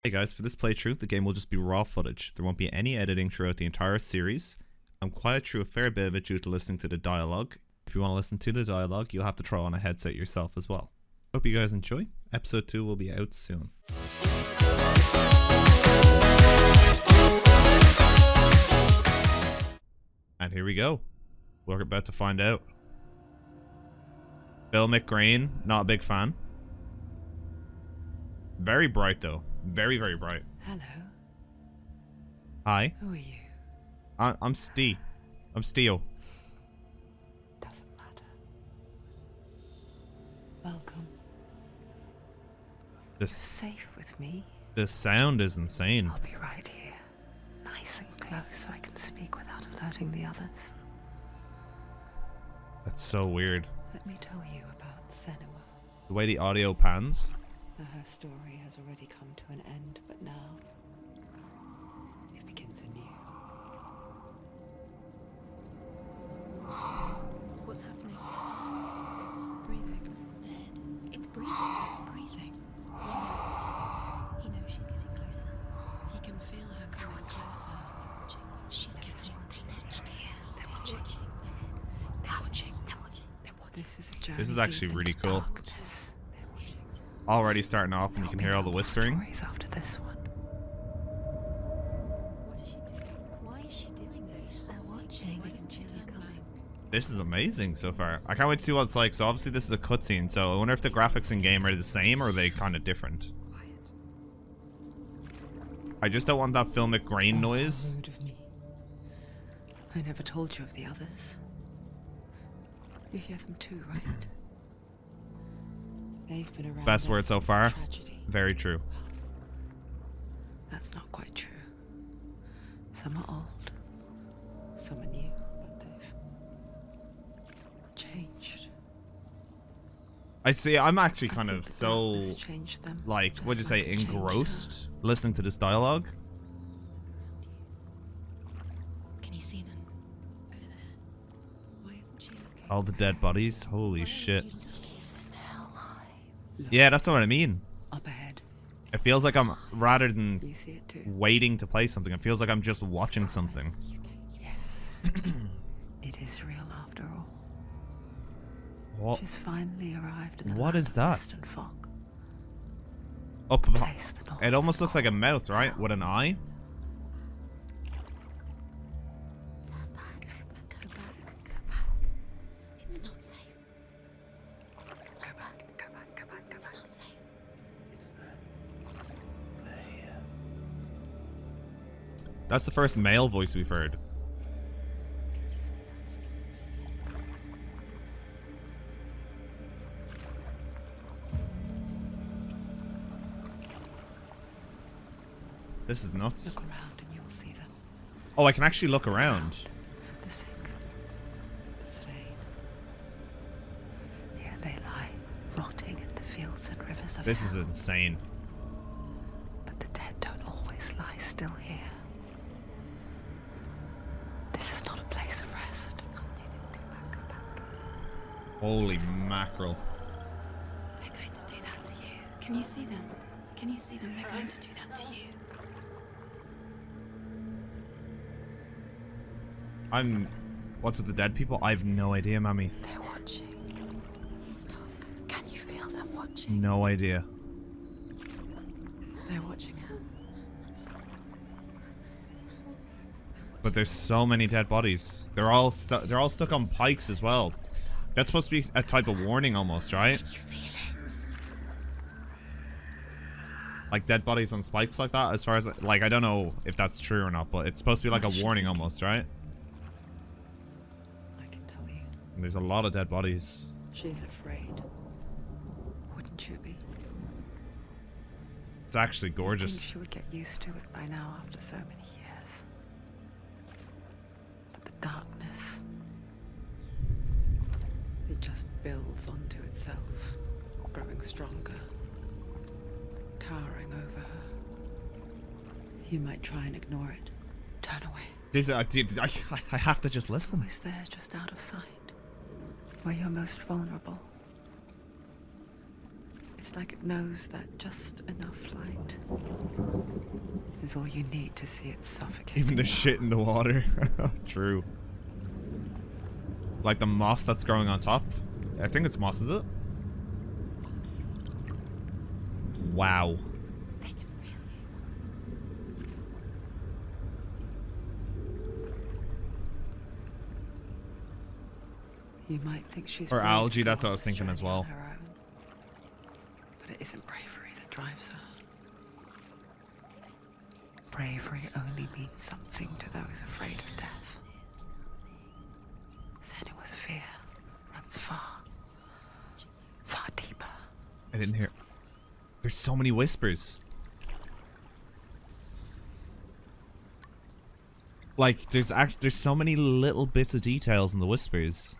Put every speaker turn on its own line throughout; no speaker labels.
Hey guys, for this playthrough, the game will just be raw footage. There won't be any editing throughout the entire series. I'm quiet through a fair bit of it due to listening to the dialogue. If you want to listen to the dialogue, you'll have to throw on a headset yourself as well. Hope you guys enjoy. Episode 2 will be out soon. And here we go. We're about to find out. Bill McGrain, not a big fan. Very bright though. Very, very bright.
Hello.
Hi.
Who are you?
I'm Steve. I'm Steel.
Doesn't matter. Welcome.
This
Safe with me.
this sound is insane.
I'll be right here. Nice and close so I can speak without alerting the others.
That's so weird.
Let me tell you about Senua.
The way the audio pans.
Her story has already come to an end, but now it begins anew.
What's happening? It's breathing. Dead. It's breathing. It's breathing. He knows she's getting closer. He can feel her coming closer. She's getting closer. They're watching. They're watching. They're watching. They're watching.
This is actually really cool.
Darkness.
Already starting off and you can hear all the whispering.
Stories after this one.
What is she doing? Why is she doing this? They're watching. Why doesn't she turn coming?
This is amazing so far. I can't wait to see what it's like. So obviously this is a cutscene, so I wonder if the graphics in game are the same or are they kind of different. I just don't want that Phil McGrain noise.
Rude of me. I never told you of the others. You hear them too, right? They've been around.
Best word so far.
Tragedy.
Very true.
That's not quite true. Some are old. Some are new, but they've changed.
I'd say I'm actually kind
I
of
think the
so,
darkness changed them,
like,
just
what'd you say,
like it changed her.
engrossed listening to this dialogue.
Can you see them? Over there. Why isn't she looking?
All the dead bodies. Holy
Why
shit.
aren't you looking?
Yeah, that's what I mean.
Up ahead.
It feels like I'm, rather than
You see it too.
waiting to play something, it feels like I'm just watching something.
Yes. It is real after all.
What?
She's finally arrived at the
What
land
is
of
that?
mist and fog.
Up
The
above.
place the North
It almost looks like a
call
mouth, right? With an eye.
Turn back. Go back. Go back. It's not safe. Go back. Go back. Go back. It's not safe.
That's the first male voice we've heard.
You see that? I can see it.
This is nuts.
Look around and you will see them.
Oh, I can actually look around.
The sick, the slain. Here they lie, rotting in the fields and rivers of
This is
hell.
insane.
But the dead don't always lie still here.
You see them?
This is not a place of rest.
You can't do this. Go back. Go back.
Holy mackerel.
They're going to do that to you. Can you see them? Can you see them? They're going to do that to you.
What's with the dead people? I've no idea, Mammy.
They're watching.
Stop.
Can you feel them watching?
No idea.
They're watching her.
But there's so many dead bodies. They're all stuck on pikes as well. That's supposed to be a type of warning almost, right?
You feel it?
Like dead bodies on spikes like that, as far as, like, I don't know if that's true or not, but it's supposed to be like a warning almost, right?
I can tell you.
And there's a lot of dead bodies.
She's afraid. Wouldn't you be?
It's actually
I think
gorgeous.
she would get used to it by now after so many years. But the darkness, it just builds onto itself, growing stronger, towering over her. You might try and ignore it. Turn away.
I have to just
It's
listen.
always there, just out of sight, where you're most vulnerable. It's like it knows that just enough light is all you need to see it suffocate.
Even the shit in the water. True. Like the moss that's growing on top. I think it's moss, is it? Wow.
They can feel
you. You might think she's
Or
brave
algae,
to go
that's what I
on
was
this
thinking as
journey on
well.
her own. But it isn't bravery that drives her. Bravery only means something to those afraid of death. Senua's fear runs far, far deeper.
I didn't hear. There's so many whispers. Like there's so many little bits of details in the whispers.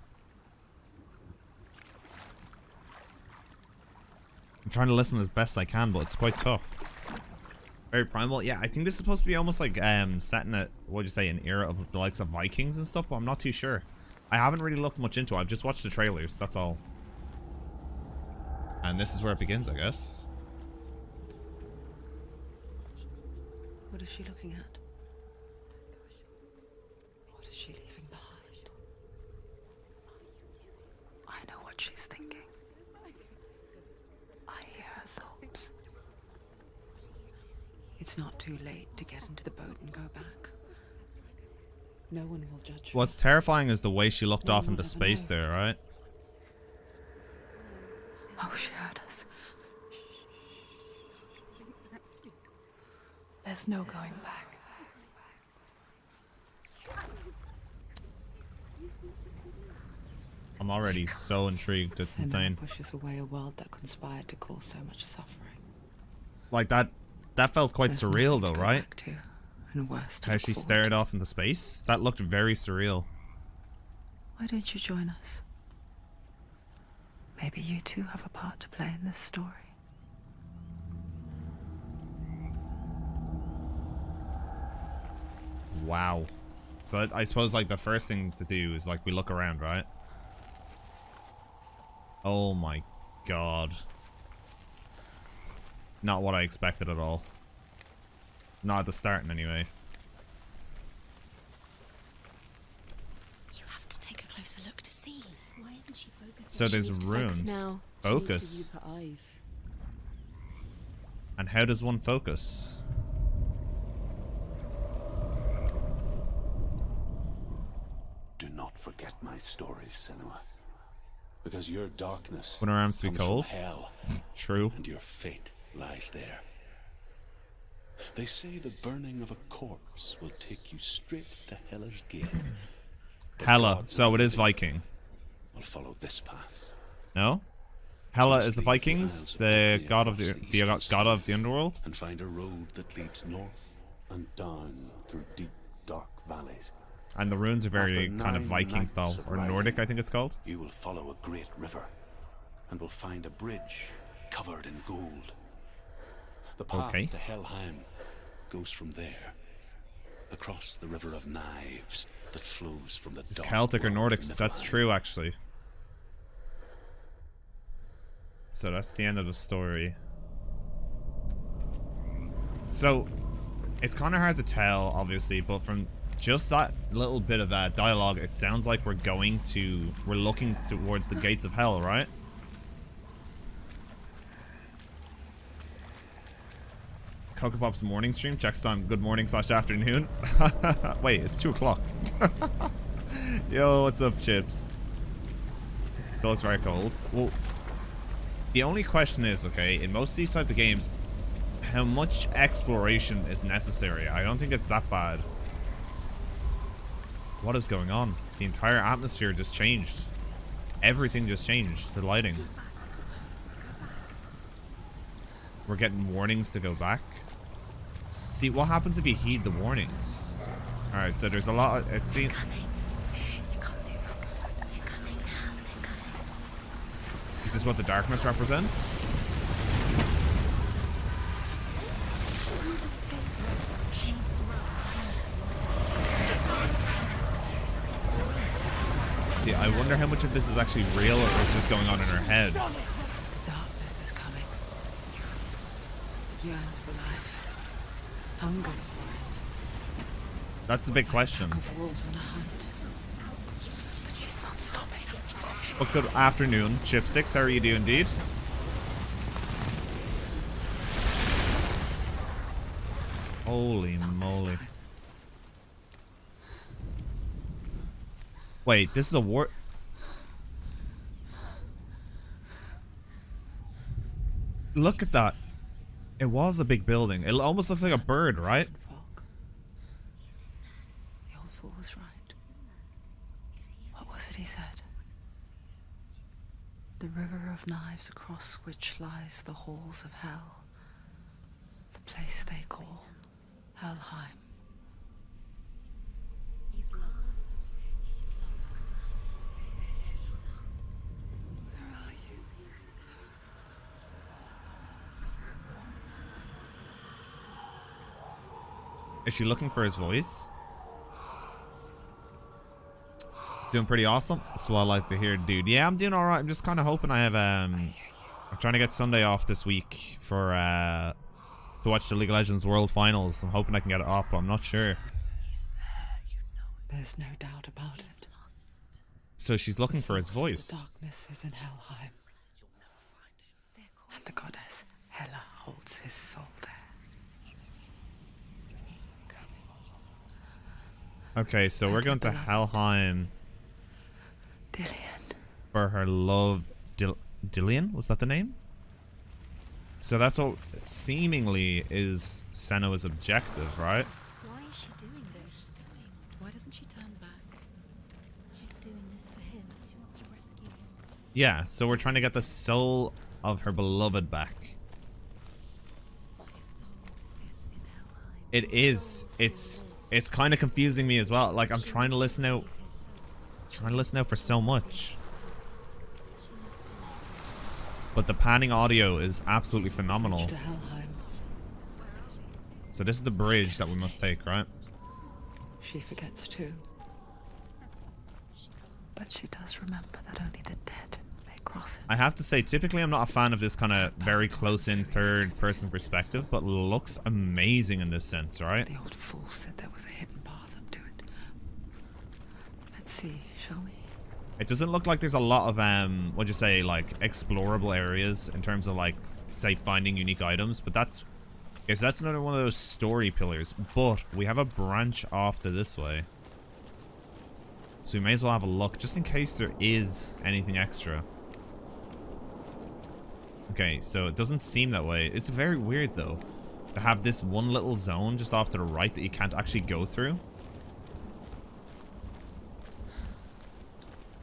I'm trying to listen as best I can, but it's quite tough. Very primal. Yeah, I think this is supposed to be almost like set in a, what'd you say, an era of the likes of Vikings and stuff, but I'm not too sure. I haven't really looked much into it. I've just watched the trailers, that's all. And this is where it begins, I guess.
What is she looking at? What is she leaving behind? I know what she's thinking. I hear her thoughts. It's not too late to get into the boat and go back. No one will judge her.
What's terrifying is the way she looked
No
off
one
into
will ever
space
know.
there, right?
Oh, she heard us.
There's no going back.
I'm already so intrigued, it's
Senua
insane.
pushes away a world that conspired to cause so much suffering.
Like that felt quite
There's
surreal
nothing
though,
to go
right?
back to, and worse to
How
look
she
forward
stared
to.
off into space. That looked very surreal.
Why don't you join us? Maybe you too have a part to play in this story.
Wow. So I suppose like the first thing to do is like we look around, right? Oh my god. Not what I expected at all. Not at the starting anyway.
You have to take a closer look to see. Why isn't she focusing?
So
She
there's
needs to focus
runes.
now.
Focus.
Her eyes.
And how does one focus?
Do not forget my stories, Senua. Because your darkness
When our arms be
comes from
cold.
hell,
True.
and your fate lies there. They say the burning of a corpse will take you straight to Hela's gate. But
Hela.
God's
So it is
living
Viking.
will follow this path.
No? Hela is the
Must leave
Vikings,
Isles of
the
Dibia
god of
across
the
eastern
god of
sea,
the underworld.
and find a road that leads north and down through deep, dark valleys.
And the runes are very
After
kind of
9
Viking
nights
style,
of
or
riding,
Nordic, I think it's called.
You will follow a great river, and will find a bridge covered in gold. The path
Okay.
to Helheim goes from there, across the river of knives that flows from the
It's
dark
Celtic or
world
Nordic.
of
That's
Niflheim.
true, actually. So that's the end of the story. So, it's kind of hard to tell, obviously, but from just that little bit of dialogue, it sounds like we're looking towards the gates of hell, right? Kokopopz morning stream, checks time, good morning / afternoon. Wait, it's 2 o'clock. Yo, what's up, Chips? Still looks very cold. Well, the only question is, okay, in most of these type of games, how much exploration is necessary? I don't think it's that bad. What is going on? The entire atmosphere just changed. Everything just changed. The lighting. We're getting warnings to go back. See, what happens if you heed the warnings? Alright, so there's a lot of, it seems...
You can't do that. They're coming now. They're coming.
Is this what the darkness represents? See, I wonder how much of this is actually real or is just going on in her head.
The darkness is coming. yearns for life, hungers for it.
That's the big question.
Pack of wolves on a hunt. But she's not stopping.
Well, good afternoon, Chipsticks. How are you doing, dude? Holy moly. Wait, this is a war... Look at that. It was a big building. It almost looks like a bird, right?
Fog. The old fool was right. What was it he said? The river of knives across which lies the halls of hell. The place they call Helheim.
He's lost. He's lost. Where are you?
Is she looking for his voice? Doing pretty awesome. That's what I like to hear, dude. Yeah, I'm doing alright. I'm just kind of hoping I have, I'm trying to get Sunday off this week for, to watch the League of Legends World Finals. I'm hoping I can get it off, but I'm not sure.
He's there, you know it.
There's no doubt about it.
Lost.
So she's looking for his
The
voice.
darkness is in Helheim. And the goddess Hela holds his soul there.
Okay, so we're going to Helheim
Dillian.
for her love. Dillian? Was that the name? So that's what seemingly is Senua's objective, right?
Why is she doing this? Why doesn't she turn back? She's doing this for him. She wants to rescue him.
Yeah, so we're trying to get the soul of her beloved back.
His soul is in Helheim.
It
His
is.
soul
It's
still
it's kind of confusing me as well. Like I'm
lives.
trying to listen out,
Save his soul.
trying to listen out for so much,
She wants to know what it is.
but the panning audio is absolutely phenomenal.
To Helheim.
So this is the bridge that we must take, right?
She forgets too. But she does remember that only the dead may cross it.
I have to say, typically I'm not a fan of this kind of very close-in third-person perspective, but looks amazing in this sense, right?
The old fool said there was a hidden path up to it. Let's see, shall we?
It doesn't look like there's a lot of, what'd you say, like, explorable areas in terms of, like, say, finding unique items, but that's another one of those story pillars, but we have a branch off to this way. So we may as well have a look, just in case there is anything extra. Okay, so it doesn't seem that way. It's very weird, though, to have this one little zone just off to the right that you can't actually go through.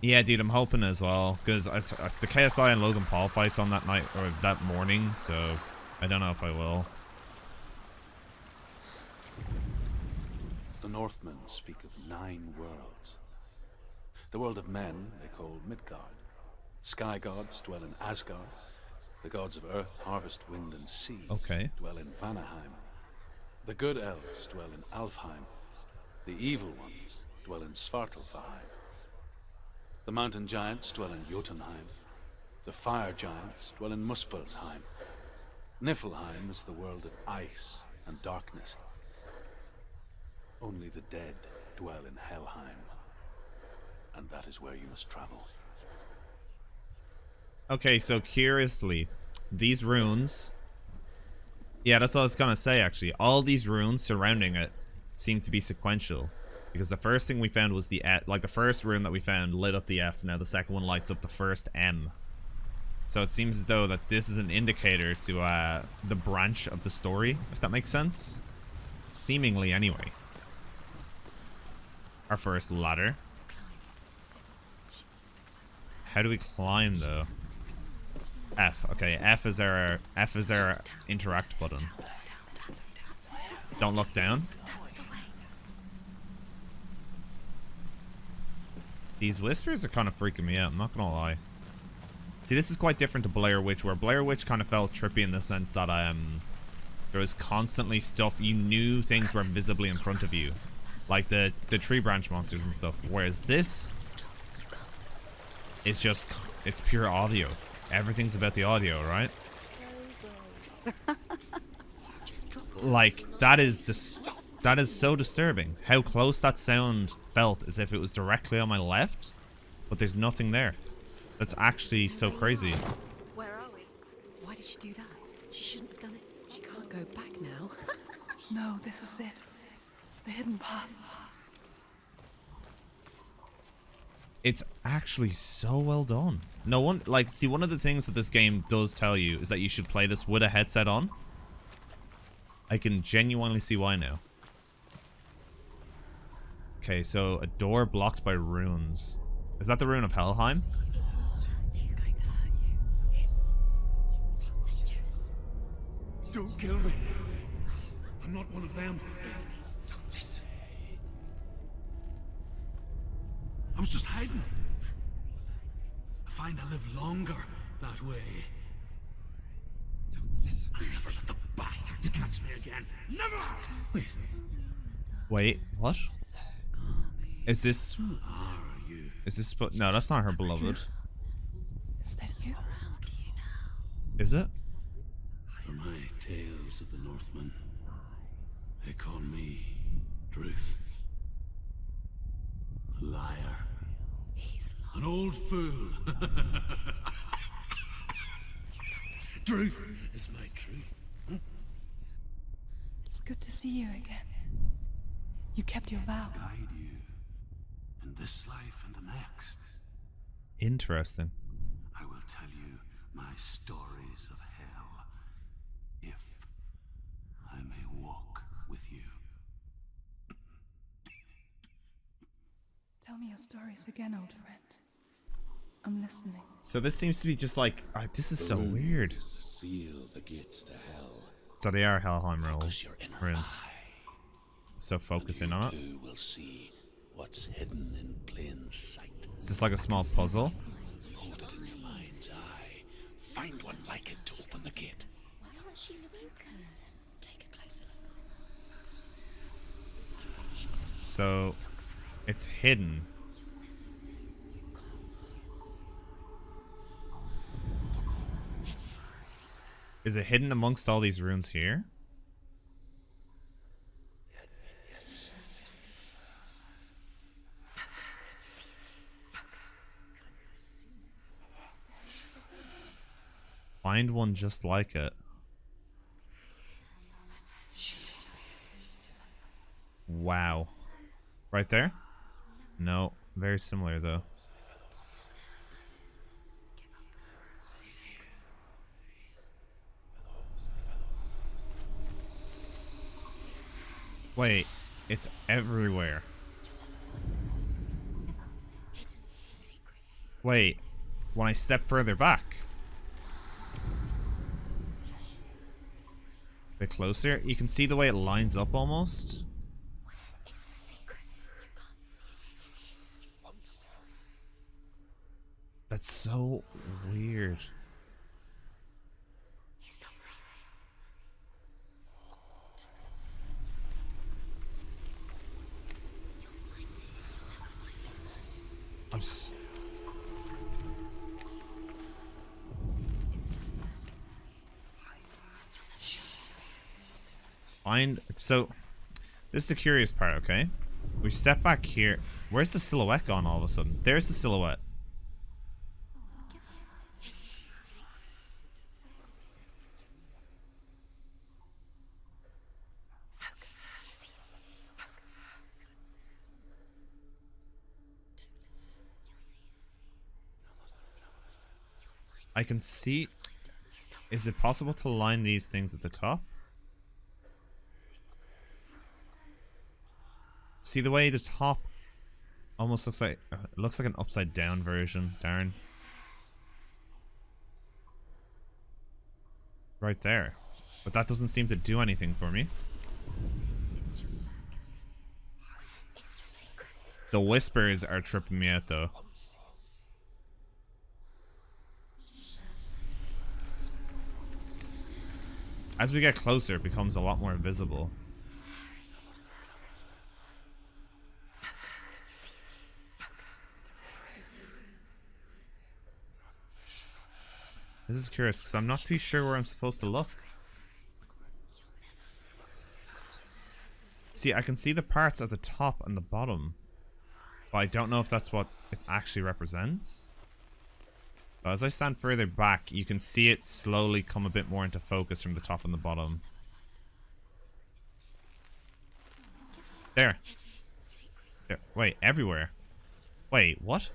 Yeah, dude, I'm hoping as well, because the KSI and Logan Paul fight's on that night, or that morning, so I don't know if I will.
The Northmen speak of 9 worlds. The world of men they call Midgard. Sky gods dwell in Asgard. The gods of earth, harvest, wind, and sea
Okay.
dwell in Vanaheim. The good elves dwell in Alfheim. The evil ones dwell in Svartalfheim. The mountain giants dwell in Jotunheim. The fire giants dwell in Muspelheim. Niflheim is the world of ice and darkness. Only the dead dwell in Helheim. And that is where you must travel.
Okay, so curiously, these runes... Yeah, that's what I was gonna say, actually. All these runes surrounding it seem to be sequential. Because the first thing we found was the... Like, the first rune that we found lit up the S, and now the second one lights up the first M. So it seems as though that this is an indicator to the branch of the story, if that makes sense. Seemingly, anyway. Our first ladder. How do we climb, though? F. Okay, F is our interact button. Don't look down. These whispers are kind of freaking me out, I'm not gonna lie. See, this is quite different to Blair Witch, where Blair Witch kind of felt trippy in the sense that there was constantly stuff, you knew things were visibly in front of you. Like the tree branch monsters and stuff. Whereas this is just, it's pure audio. Everything's about the audio, right?
So brave.
Like, that is so disturbing. How close that sound felt, as if it was directly on my left, but there's nothing there. That's actually so crazy.
Where are we? Why did she do that? She shouldn't have done it. She can't go back now.
No, this is it. The hidden path.
It's actually so well done. No one, like, see, one of the things that this game does tell you is that you should play this with a headset on. I can genuinely see why now. Okay, so a door blocked by runes. Is that the rune of Helheim?
He's going to hurt you. It's dangerous.
Don't kill me. I'm not one of them. Don't listen. I was just hiding. I find I live longer that way. Don't listen. Never let the bastards catch me again. Never!
Wait, what? Is this...
Who are you?
Is this... No, that's not her beloved.
Is that you?
Is it?
For my tales of the Northmen, they call me Druth. Liar. An old fool. Truth is my truth.
It's good to see you again. You kept your vow.
Guide you in this life and the next.
Interesting.
I will tell you my stories of hell, if I may walk with you.
Tell me your stories again, old friend. I'm listening.
So this seems to be just like... this is so weird.
Seal the gates to hell.
So they are Helheim
Focus
rules.
your inner
Runes.
eye.
So focusing on it.
You will see what's hidden in plain sight.
Is this like a small puzzle?
Hold it in your mind's eye. Find one like it to open the gate.
Why aren't she focused? Take a closer look.
So it's hidden. Is it hidden amongst all these runes here? Find one just like it. Wow. Right there? No. Very similar though. Wait, it's everywhere. Wait, when I step further back. A bit closer, you can see the way it lines up almost. That's so weird. So this is the curious part, okay? We step back here. Where's the silhouette gone all of a sudden? There's the silhouette. I can see. Is it possible to line these things at the top? See the way the top almost looks like it looks like an upside down version, Darren. Right there. But that doesn't seem to do anything for me. The whispers are tripping me out though. As we get closer, it becomes a lot more visible. This is curious because I'm not too sure where I'm supposed to look. See, I can see the parts at the top and the bottom. But I don't know if that's what it actually represents. So as I stand further back, you can see it slowly come a bit more into focus from the top and the bottom. There. There. Wait, everywhere. Wait, what?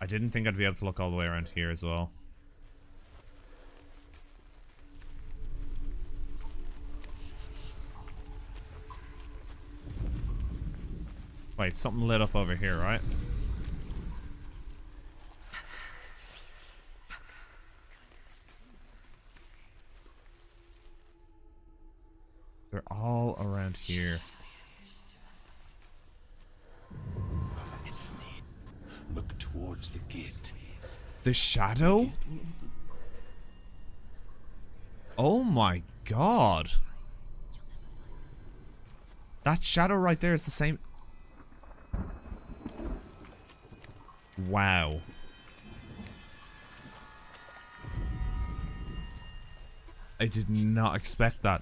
I didn't think I'd be able to look all the way around here as well. Wait, something lit up over here, right? They're all around here.
It's neat. Look towards the gate.
The shadow? Oh my god. That shadow right there is the same. Wow. I did not expect that.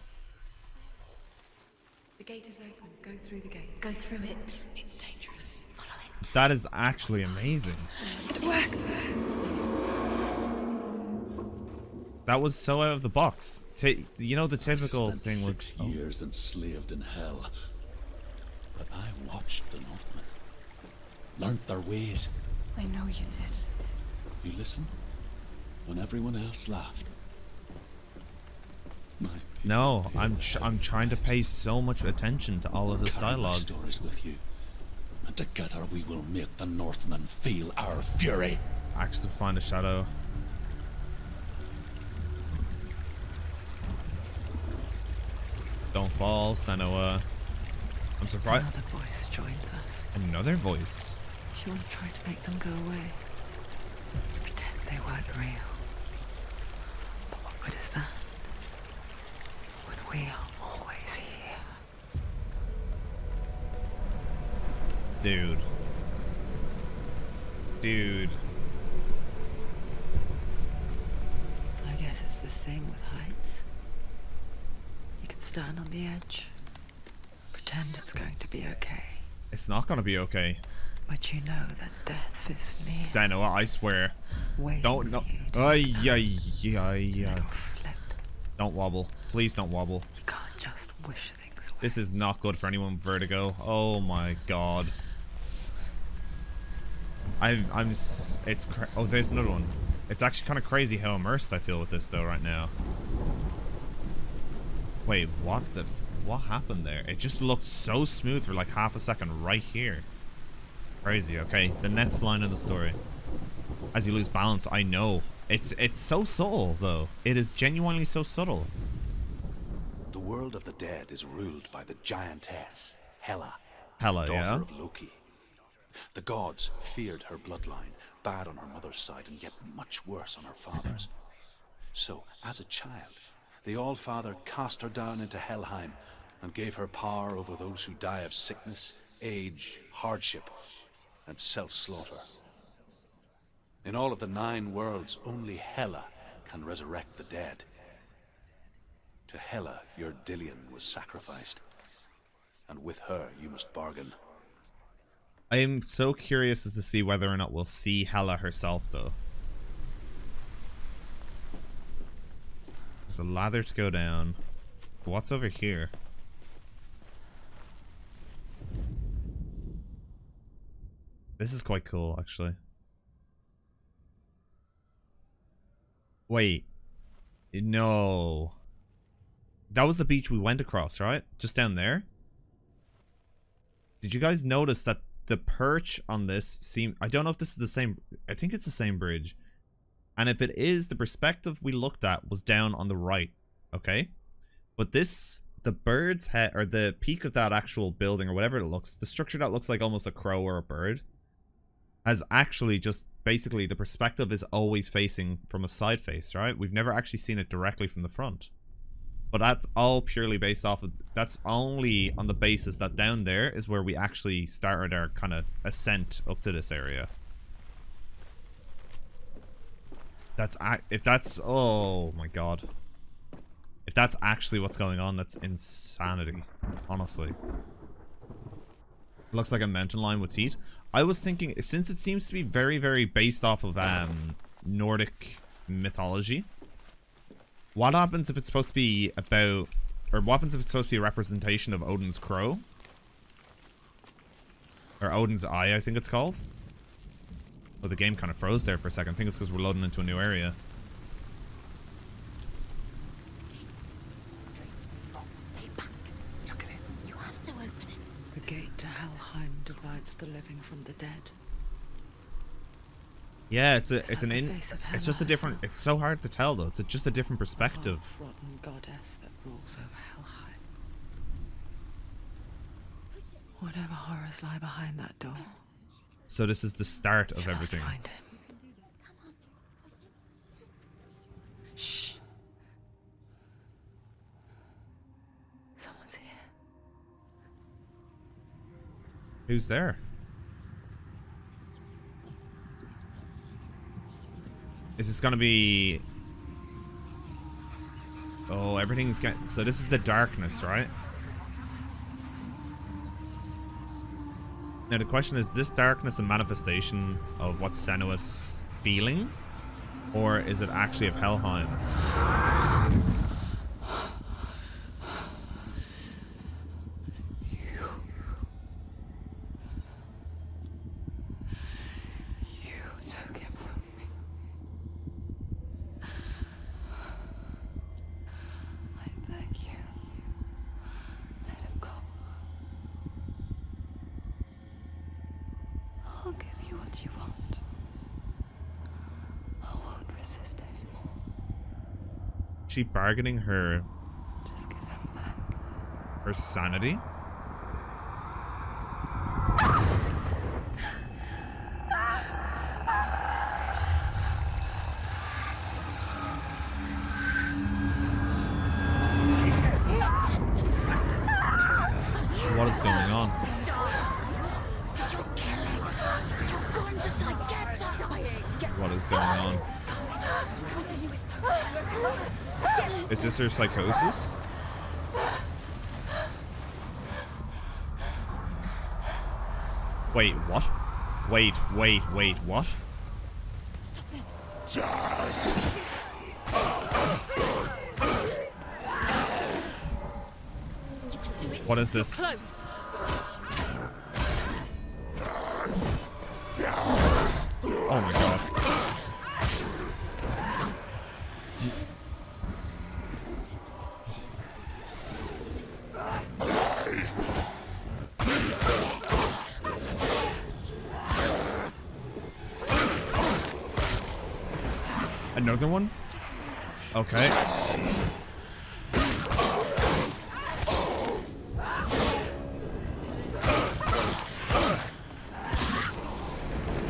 The gate is open. Go through the gate. Go through it. It's dangerous. Follow it.
That is actually amazing.
Work.
That was so out of the box. You know the typical
Spent
thing with
6 years enslaved in hell. But I watched the Northmen. Learned their ways.
I know you did.
You listened when everyone else laughed. My
No, I'm trying to pay so much attention to all of this
carry my
dialogue.
stories with you, and together we will make the Northmen feel our fury.
Axe to find a shadow. Don't fall, Senua. I'm surprised.
Another voice joins us.
Another voice.
She once tried to make them go away. Pretend they weren't real. But what good is that? When we are always here.
Dude. Dude.
I guess it's the same with heights. You can stand on the edge. Pretend it's going to be okay.
It's not gonna be okay.
But you know that death is near.
Senua, I swear.
Waiting
Don't no.
for you to
Ay,
take
ay, ay,
a
ay.
little slip.
Don't wobble. Please don't wobble.
You can't just wish things away.
This is not good for anyone with vertigo. Oh my god. Oh, there's another one. It's actually kind of crazy how immersed I feel with this though right now. Wait, what happened there? It just looked so smooth for like half a second right here. Crazy. Okay, the next line of the story. As you lose balance, I know. It's so subtle though. It is genuinely so subtle.
The world of the dead is ruled by the giantess, Hela,
Hela,
daughter
yeah?
of Loki. The gods feared her bloodline, bad on her mother's side and yet much worse on her father's. So, as a child, the All-Father cast her down into Helheim and gave her power over those who die of sickness, age, hardship, and self-slaughter. In all of the 9 worlds, only Hela can resurrect the dead. To Hela, your Dillion was sacrificed, and with her you must bargain.
I am so curious as to see whether or not we'll see Hela herself though. There's a ladder to go down. What's over here? This is quite cool, actually. Wait. No. That was the beach we went across, right? Just down there? Did you guys notice that the perch on this seem... I don't know if this is the same... I think it's the same bridge. And if it is, the perspective we looked at was down on the right. Okay? But this... The bird's head... Or the peak of that actual building or whatever it looks... The structure that looks like almost a crow or a bird... Has actually just... Basically, the perspective is always facing from a side face, right? We've never actually seen it directly from the front. But that's all purely based off of... That's only on the basis that down there is where we actually started our kind of ascent up to this area. If that's, oh my god. If that's actually what's going on, that's insanity. Honestly. It looks like a mountain lion with teeth. I was thinking, since it seems to be very, very based off of Nordic mythology, what happens if it's supposed to be about, or what happens if it's supposed to be a representation of Odin's crow? Or Odin's eye, I think it's called. Oh, the game kind of froze there for a second. I think it's because we're loading into a new area.
Stay back.
Look at it.
You have to open it.
The gate to Helheim divides the living from the dead.
Yeah, it's
that
an
the face of
it's just a
Hela
different, it's so hard to tell though. It's just a different perspective.
Half-rotten goddess that rules over Helheim. Whatever horrors lie behind that door.
So this is the start of
You must
everything.
find him. Shh. Someone's here.
Who's there? Is this gonna be... Oh, everything's getting... So this is the darkness, right? Now the question is this darkness a manifestation of what Senua's feeling? Or is it actually of Helheim?
You took him from me. I beg you. Let him go. I'll give you what you want. I won't resist anymore.
She bargaining her
Just give him back.
her sanity? What is going on? What is going on? Is this her psychosis? Wait, what? Wait, what? What is this? Oh my god. Another one? Okay.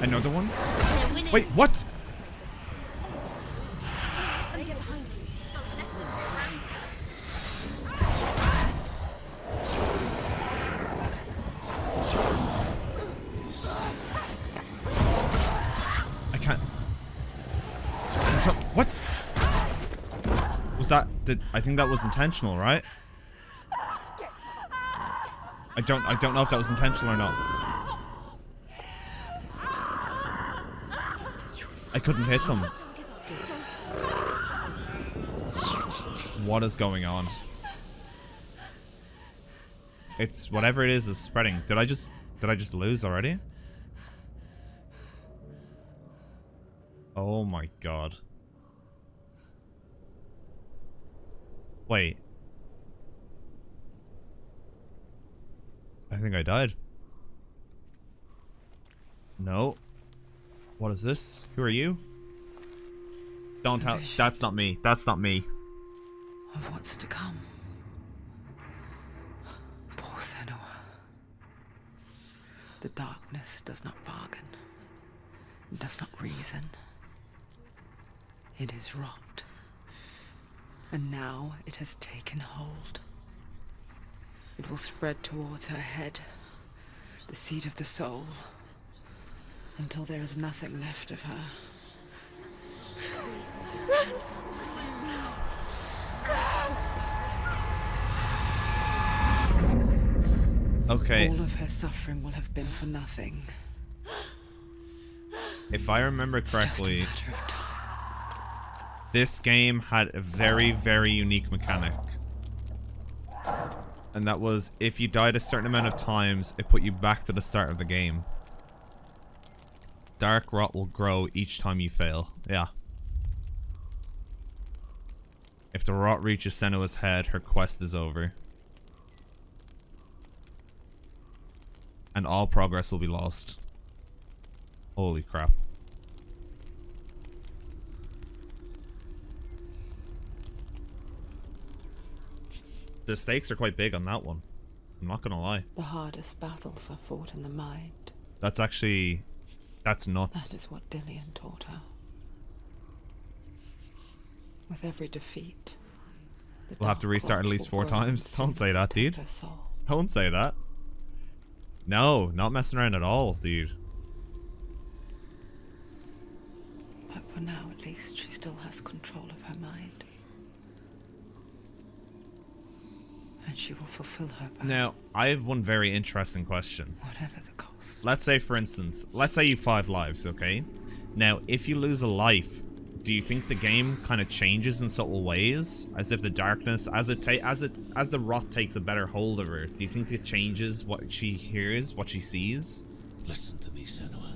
Another one? Wait, what?
Let them get behind you. Don't let them surround you.
I can't. What? Was that? I think that was intentional, right? I don't know if that was intentional or not. I couldn't hit them. What is going on? It's whatever it is spreading. Did I just lose already? Oh my god. Wait. I think I died. No. What is this? Who are you? Don't tell. That's not me. That's not me.
Of what's to come. Poor Senua. The darkness does not bargain. It does not reason. It is wrought. And now it has taken hold. It will spread towards her head, the seat of the soul, until there is nothing left of her.
Okay,
All of her suffering will have been for nothing.
if I remember
It's just a
correctly,
matter of time.
this game had a very, very unique mechanic. And that was, if you died a certain amount of times, it put you back to the start of the game. Dark rot will grow each time you fail. Yeah. If the rot reaches Senua's head, her quest is over. And all progress will be lost. Holy crap. The stakes are quite big on that one. I'm not gonna lie.
The hardest battles are fought in the mind.
That's actually... That's
That
nuts.
is what Dillian taught her. With every defeat, the
We'll have to
dark
restart at
rot
least
will
4
grow
times.
and
Don't say that, dude.
protect her soul.
Don't say that. No, not messing around at all, dude.
But for now, at least, she still has control of her mind. And she will fulfill her vow,
Now, I have one very interesting question.
whatever the cost.
Let's say, for instance, let's say you have 5 lives, okay? Now, if you lose a life, do you think the game kind of changes in subtle ways? As if the darkness, as the rot takes a better hold of her, do you think it changes what she hears, what she sees?
Listen to me, Senua.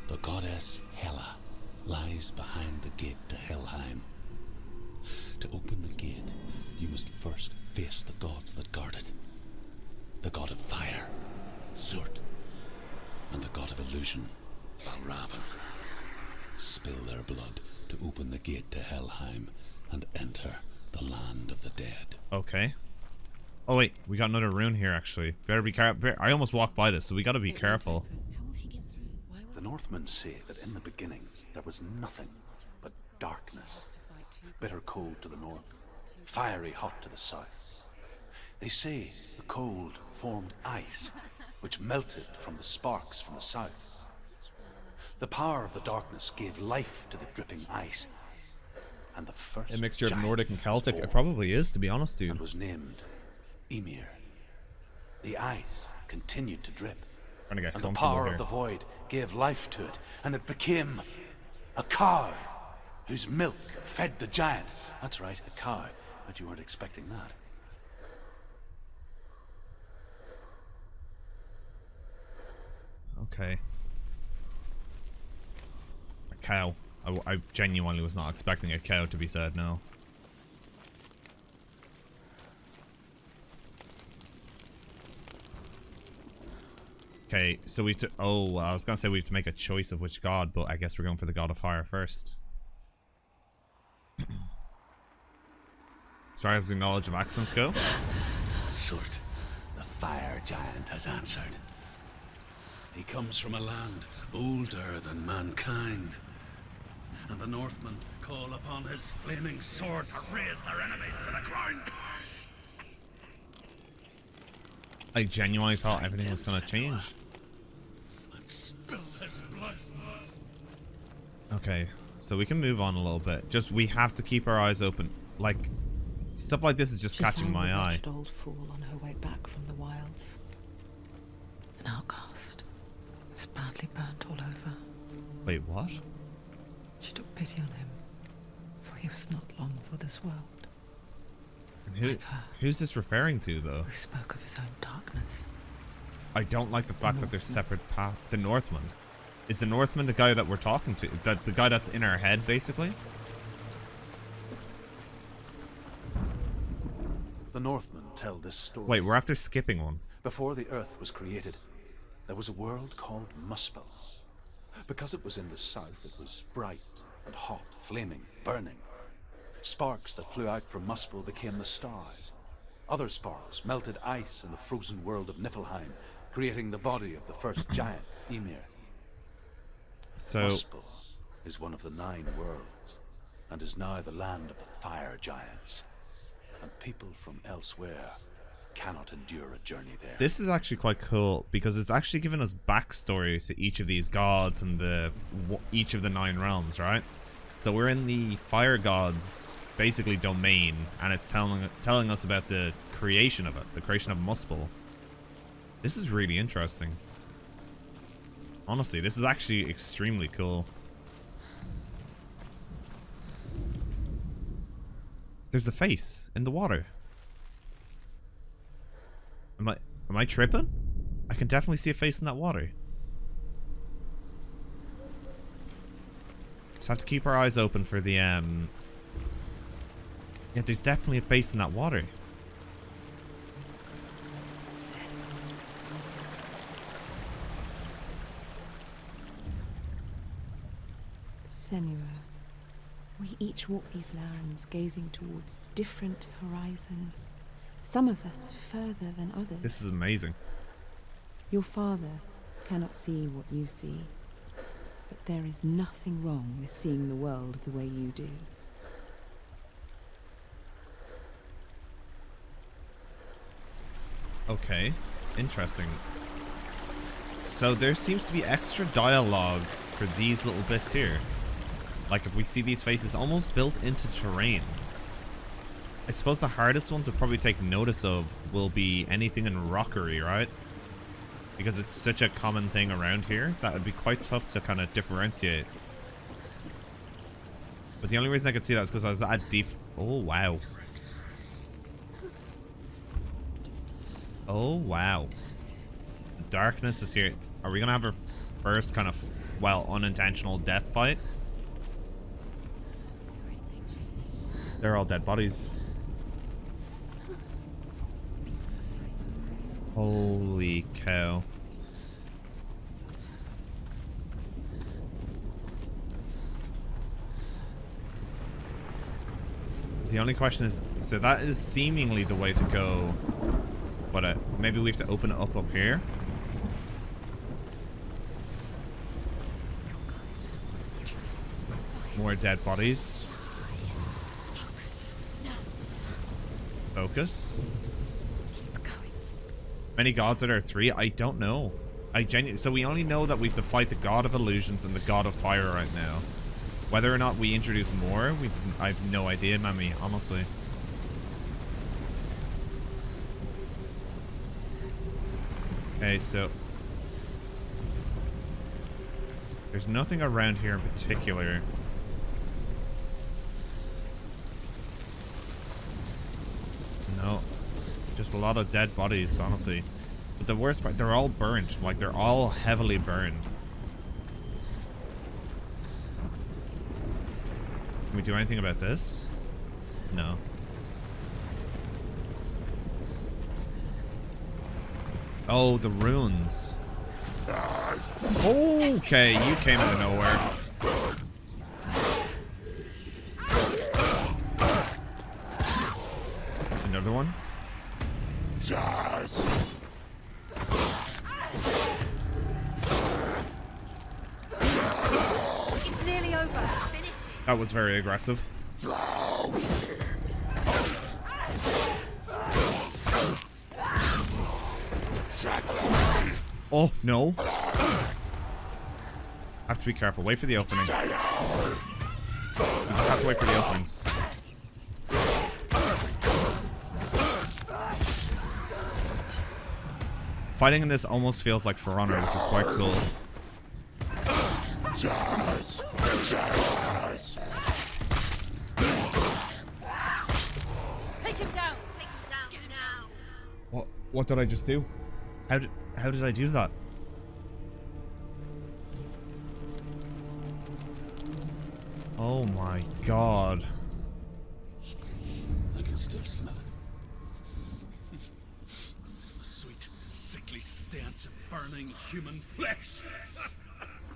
The goddess Hela lies behind the gate to Helheim. To open the gate, you must first face the gods that guard it. The god of fire, Surtr, and the god of illusion, Valravn. Spill their blood to open the gate to Helheim and enter the land of the dead.
Okay. Oh wait, we got another rune here actually. Better be careful. I almost walked by this, so we gotta be careful.
The Northmen say that in the beginning there was nothing but darkness. Bitter cold to the north, fiery hot to the south. They say the cold formed ice, which melted from the sparks from the south. The power of the darkness gave life to the dripping ice, and the first
A mixture of
giant
Nordic and
was
Celtic. It
born
probably is, to be honest,
and
dude.
was named Ymir. The ice continued to drip,
Trying to get
and the
comfortable
power
here.
of the void gave life to it, and it became a cow whose milk fed the giant. That's right, a cow. But you weren't expecting that.
Okay. A cow. I genuinely was not expecting a cow to be said, no. Okay, so we have to... Oh, I was gonna say we have to make a choice of which god, but I guess we're going for the god of fire first. As far as the knowledge of accents go.
Surtr, the fire giant, has answered. He comes from a land older than mankind, and the Northmen call upon his flaming sword to raise their enemies to the ground.
I genuinely thought everything was gonna change.
And spill his blood.
Okay, so we can move on a little bit. Just, we have to keep our eyes open. Like, stuff like this is just
She
catching
found
my
the
eye.
wretched old fool on her way back from the wilds. An outcast. Was badly burnt all over.
Wait, what?
She took pity on him, for he was not long for this world.
And who,
Like her.
who's this referring to, though?
Who spoke of his own darkness.
I don't like the fact that there's
Northman.
separate paths. The Northman. Is the Northman the guy that we're talking to? The guy that's in our head, basically?
The Northmen tell this story.
Wait, we're after skipping one.
Before the earth was created, there was a world called Muspel. Because it was in the south, it was bright and hot, flaming, burning. Sparks that flew out from Muspel became the stars. Other sparks melted ice in the frozen world of Niflheim, creating the body of the first giant, Ymir.
So,
Muspel is one of the 9 worlds, and is now the land of the fire giants. And people from elsewhere cannot endure a journey there.
this is actually quite cool, because it's actually giving us backstory to each of these gods and each of the 9 realms, right? So we're in the fire god's basically domain, and it's telling us about the creation of it, the creation of Muspel. This is really interesting. Honestly, this is actually extremely cool. There's a face in the water. Am I tripping? I can definitely see a face in that water. Just have to keep our eyes open for the yeah, there's definitely a face in that water.
Senua, we each walk these lands gazing towards different horizons. Some of us further than others.
This is amazing.
Your father cannot see what you see, but there is nothing wrong with seeing the world the way you do.
Okay, interesting. So there seems to be extra dialogue for these little bits here. Like if we see these faces almost built into terrain. I suppose the hardest one to probably take notice of will be anything in rockery, right? Because it's such a common thing around here that would be quite tough to kind of differentiate. But the only reason I could see that is because I was at oh wow. Oh wow. The darkness is here. Are we gonna have our first kind of, well, unintentional death fight? They're all dead bodies. Holy cow. The only question is, so that is seemingly the way to go. But maybe we have to open it up here. More dead bodies. Focus. Many gods are there? 3? I don't know. So we only know that we have to fight the god of illusions and the god of fire right now. Whether or not we introduce more, I have no idea, Mammy, honestly. Okay, so there's nothing around here in particular. No. Just a lot of dead bodies, honestly. But the worst part, they're all burned. Like, they're all heavily burned. Can we do anything about this? No. Oh, the runes. Okay, you came out of nowhere. Another one?
It's nearly over. Finish it.
That was very aggressive. Oh, no. Have to be careful. Wait for the opening. You just have to wait for the openings. Fighting in this almost feels like For Honor, which is quite cool.
Take him down. Take him down. Get him now.
What did I just do? How did I do that? Oh my god.
I can still smell it. The sweet, sickly stench of burning human flesh.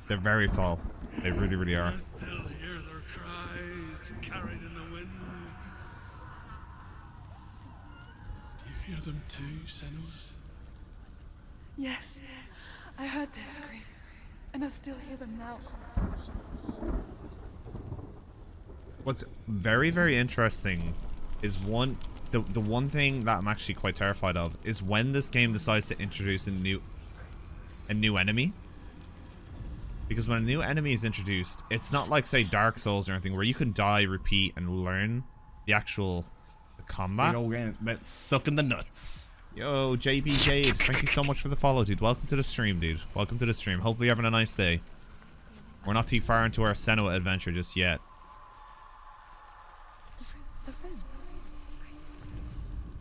They're very tall. They really, really are.
I still hear their cries carried in the wind. You hear them too, Senua?
Yes, I heard their screams, and I still hear them now.
What's very, very interesting is the one thing that I'm actually quite terrified of is when this game decides to introduce a new enemy. Because when a new enemy is introduced, it's not like, say, Dark Souls or anything, where you can die, repeat, and learn the actual combat. About sucking the nuts. Yo, JB Jade, thank you so much for the follow, dude. Welcome to the stream, dude. Welcome to the stream. Hopefully you're having a nice day. We're not too far into our Senua adventure just yet.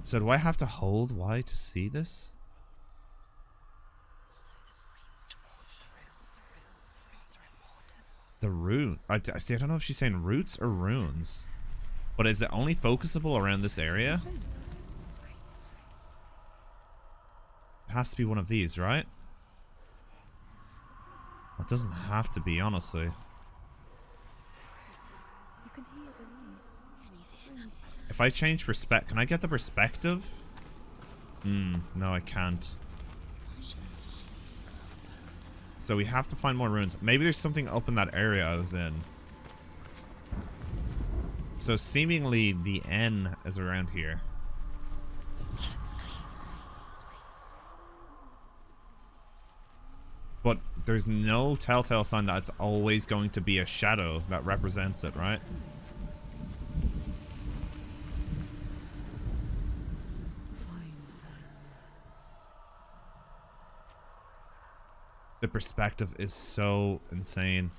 So do I have to hold Y to see this? The rune. I see. I don't know if she's saying roots or runes, but is it only focusable around this area? It has to be one of these, right? It doesn't have to be, honestly.
You can hear the runes.
If I change perspective, can I get the perspective? No, I can't. So we have to find more runes. Maybe there's something up in that area I was in. So seemingly the N is around here. But there's no telltale sign that it's always going to be a shadow that represents it, right? The perspective is so insane.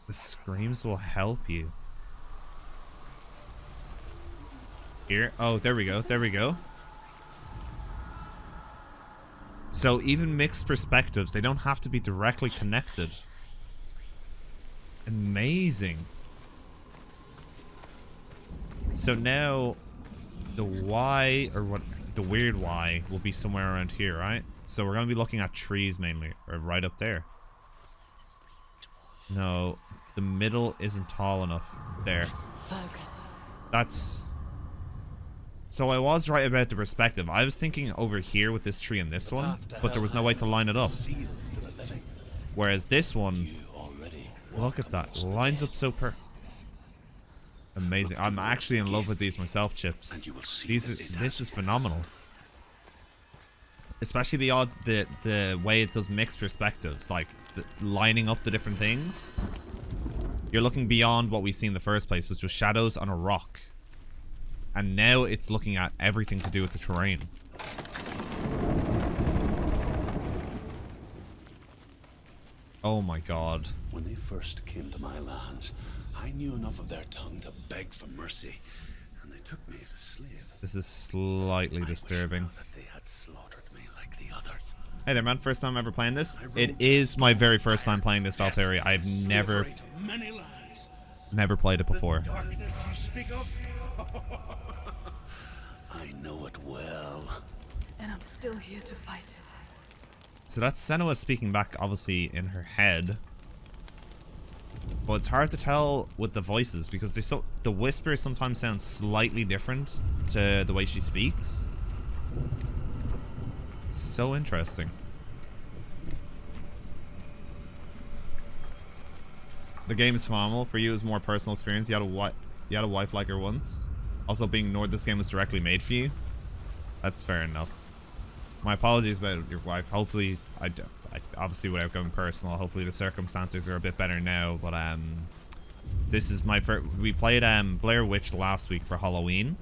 The screams will help you. Here. Oh, there we go. There we go. So even mixed perspectives, they don't have to be directly connected. Amazing. So now the Y, or what, the weird Y will be somewhere around here, right? So we're going to be looking at trees mainly, or right up there. No, the middle isn't tall enough. There. That's... So I was right about the perspective. I was thinking over here with this tree and this one, but there was no way to line it up. Whereas this one, look at that, lines up so amazing. I'm actually in love with these myself, Chips. This is phenomenal. Especially the way it does mixed perspectives, like lining up the different things. You're looking beyond what we see in the first place, which was shadows on a rock. And now it's looking at everything to do with the terrain. Oh my god.
When they first came to my lands, I knew enough of their tongue to beg for mercy, and they took me as a slave.
This is slightly disturbing.
I wish now that they had slaughtered me like the others.
Hey there, man. First time ever playing this? It is my very first time playing this Valteria. I've never played it before.
Darkness you speak of? I know it well.
And I'm still here to fight it.
So that's Senua speaking back, obviously, in her head. But it's hard to tell with the voices because the whispers sometimes sound slightly different to the way she speaks. So interesting. The game is phenomenal. For you, it's more personal experience. You had a wife like her once. Also, being ignored, this game was directly made for you. That's fair enough. My apologies about your wife. Hopefully, I obviously without going personal, hopefully the circumstances are a bit better now. But this is my first. We played Blair Witch last week for Halloween,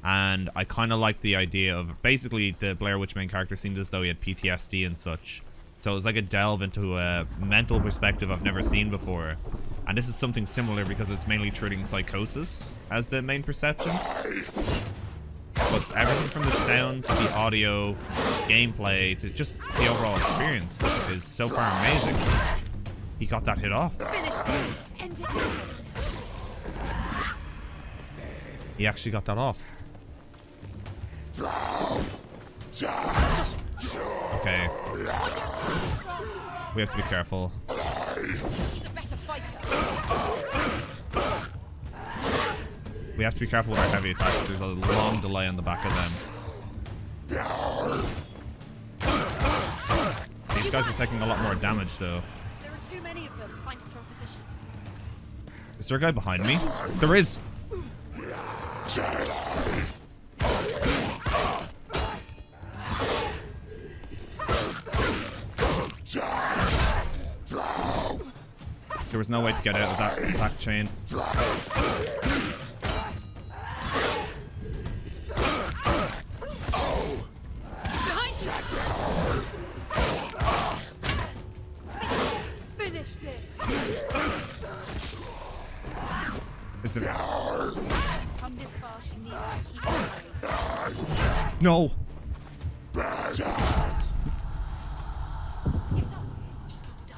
and I kind of liked the idea of basically the Blair Witch main character seemed as though he had PTSD and such. So it was like a delve into a mental perspective I've never seen before. And this is something similar because it's mainly treating psychosis as the main perception. But everything from the sound to the audio, gameplay, to just the overall experience is so far amazing. He got that hit off. He actually got that off. Okay. We have to be careful. We have to be careful with our heavy attacks. There's a long delay on the back of them. These guys are taking a lot more damage, though.
There are too many of them. Find a strong position.
Is there a guy behind me? There is! was no way to get out of that attack chain.
Finish this.
Is it?
Come this far, she needs to keep going.
No.
She's going to die.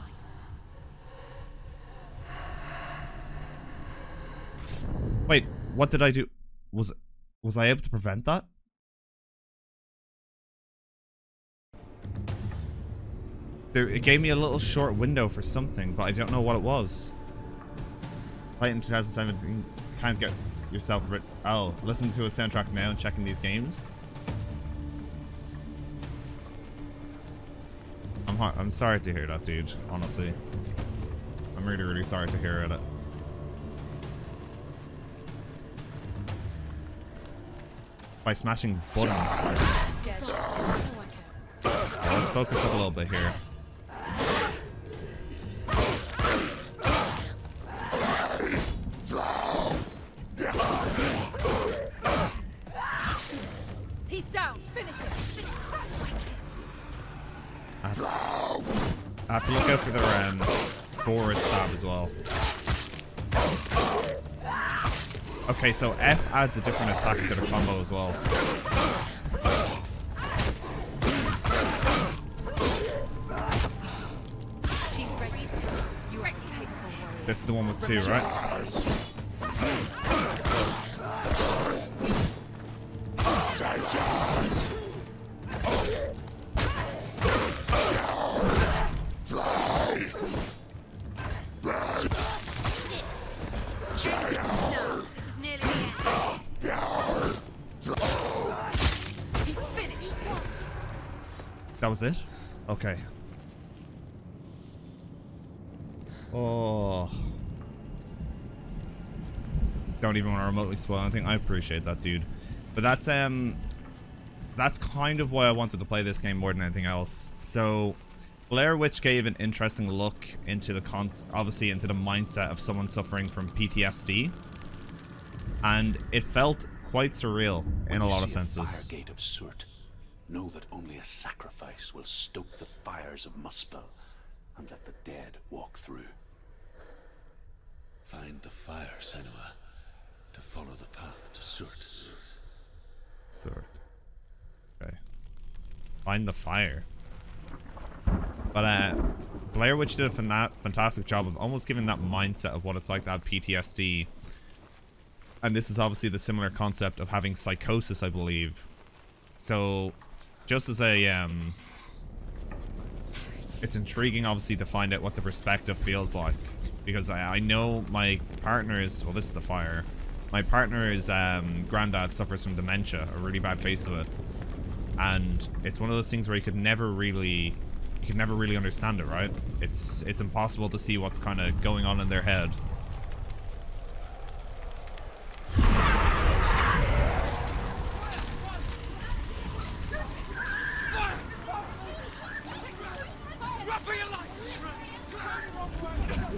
Wait, what did I do? Was I able to prevent that? It gave me a little short window for something, but I don't know what it was. Played in 2017, can't get yourself rid. Oh, listen to a soundtrack now and checking these games. I'm sorry to hear that, dude. Honestly, I'm really, really sorry to hear it. By smashing buttons. Let's focus up a little bit here.
He's down. Finish it.
I have to look out for their forward stab as well. Okay, so F adds a different attack to the combo as well.
She's ready. You are capable warrior.
This is the one with 2, right?
No, this is nearly the end. He's finished.
That was it? Okay. Oh. Don't even want to remotely spoil anything. I appreciate that, dude. But that's kind of why I wanted to play this game more than anything else. So Blair Witch gave an interesting look into the obviously into the mindset of someone suffering from PTSD. And it felt quite surreal in a lot of senses.
Fire gate of Surtr, know that only a sacrifice will stoke the fires of Muspel and let the dead walk through. Find the fire, Senua, to follow the path to Surtr.
Surtr. Okay. Find the fire. But Blair Witch did a fantastic job of almost giving that mindset of what it's like to have PTSD. And this is obviously the similar concept of having psychosis, I believe. So, just as a, it's intriguing, obviously, to find out what the perspective feels like. Because I know my partner's, well, this is the fire. My partner's granddad suffers from dementia, a really bad case of it. And it's one of those things where you could never really understand it, right? It's impossible to see what's kind of going on in their head.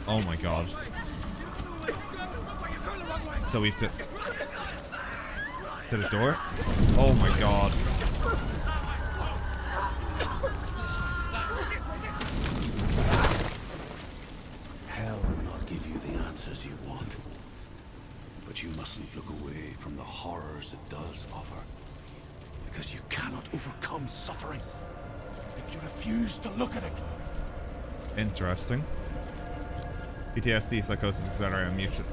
Oh my god. So we have to the door? Oh my god.
Hell will not give you the answers you want. But you mustn't look away from the horrors it does offer. Because you cannot overcome suffering if you refuse to look at it.
Interesting. PTSD, psychosis, etc. are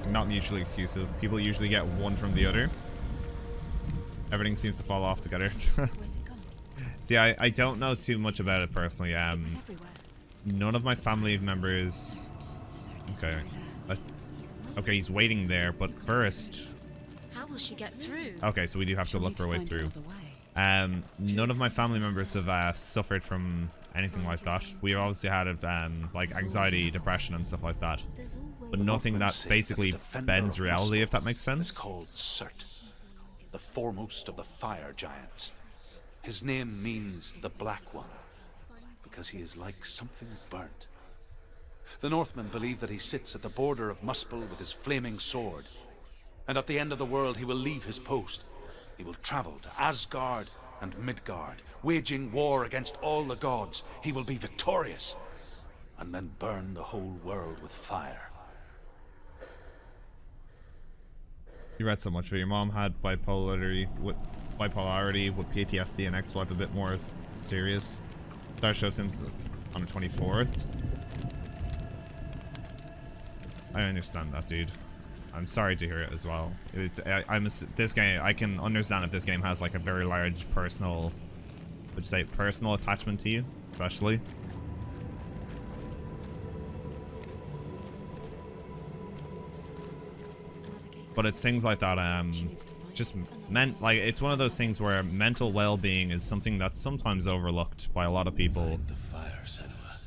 not mutually exclusive. People usually get one from the other. Everything seems to fall off together.
Where's it gone?
See, I don't know too much about it personally.
It was everywhere.
None of my family members. Okay. Okay, he's waiting there, but first.
How will she get through?
Okay, so we do have to look for a way through. None of my family members have suffered from anything like that. We obviously had like anxiety, depression, and stuff like that, but nothing that basically bends reality, if that makes sense.
Is called Surtr, the foremost of the fire giants. His name means the Black One, because he is like something burnt. The Northmen believe that he sits at the border of Muspel with his flaming sword. And at the end of the world he will leave his post. He will travel to Asgard and Midgard, waging war against all the gods. He will be victorious, and then burn the whole world with fire.
You read so much of it. Your mom had bipolarity with PTSD, and ex-wife a bit more serious. That shows him on the 24th. I understand that, dude. I'm sorry to hear it as well. This game, I can understand if this game has like a very large personal, would you say, personal attachment to you, especially. But it's things like that, just like, it's one of those things where mental well-being is something that's sometimes overlooked by a lot of people.
Find the fire, Senua,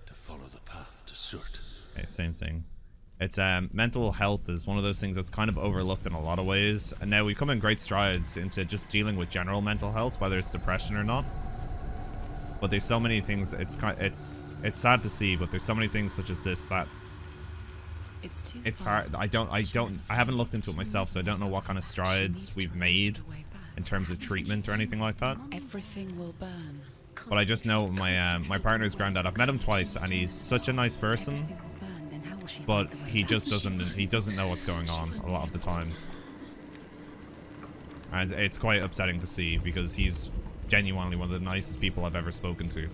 to follow the path to Surtr.
Okay, same thing. It's mental health is one of those things that's kind of overlooked in a lot of ways, and now we've come in great strides into just dealing with general mental health, whether it's depression or not. But there's so many things. It's sad to see, but there's so many things such as this that it's hard. I haven't looked into it myself, so I don't know what kind of strides we've made in terms of treatment or anything like that.
Everything will burn.
But I just know my partner's granddad. I've met him twice, and he's such a nice person. But he just doesn't know what's going on a lot of the time. And it's quite upsetting to see, because he's genuinely one of the nicest people I've ever spoken to.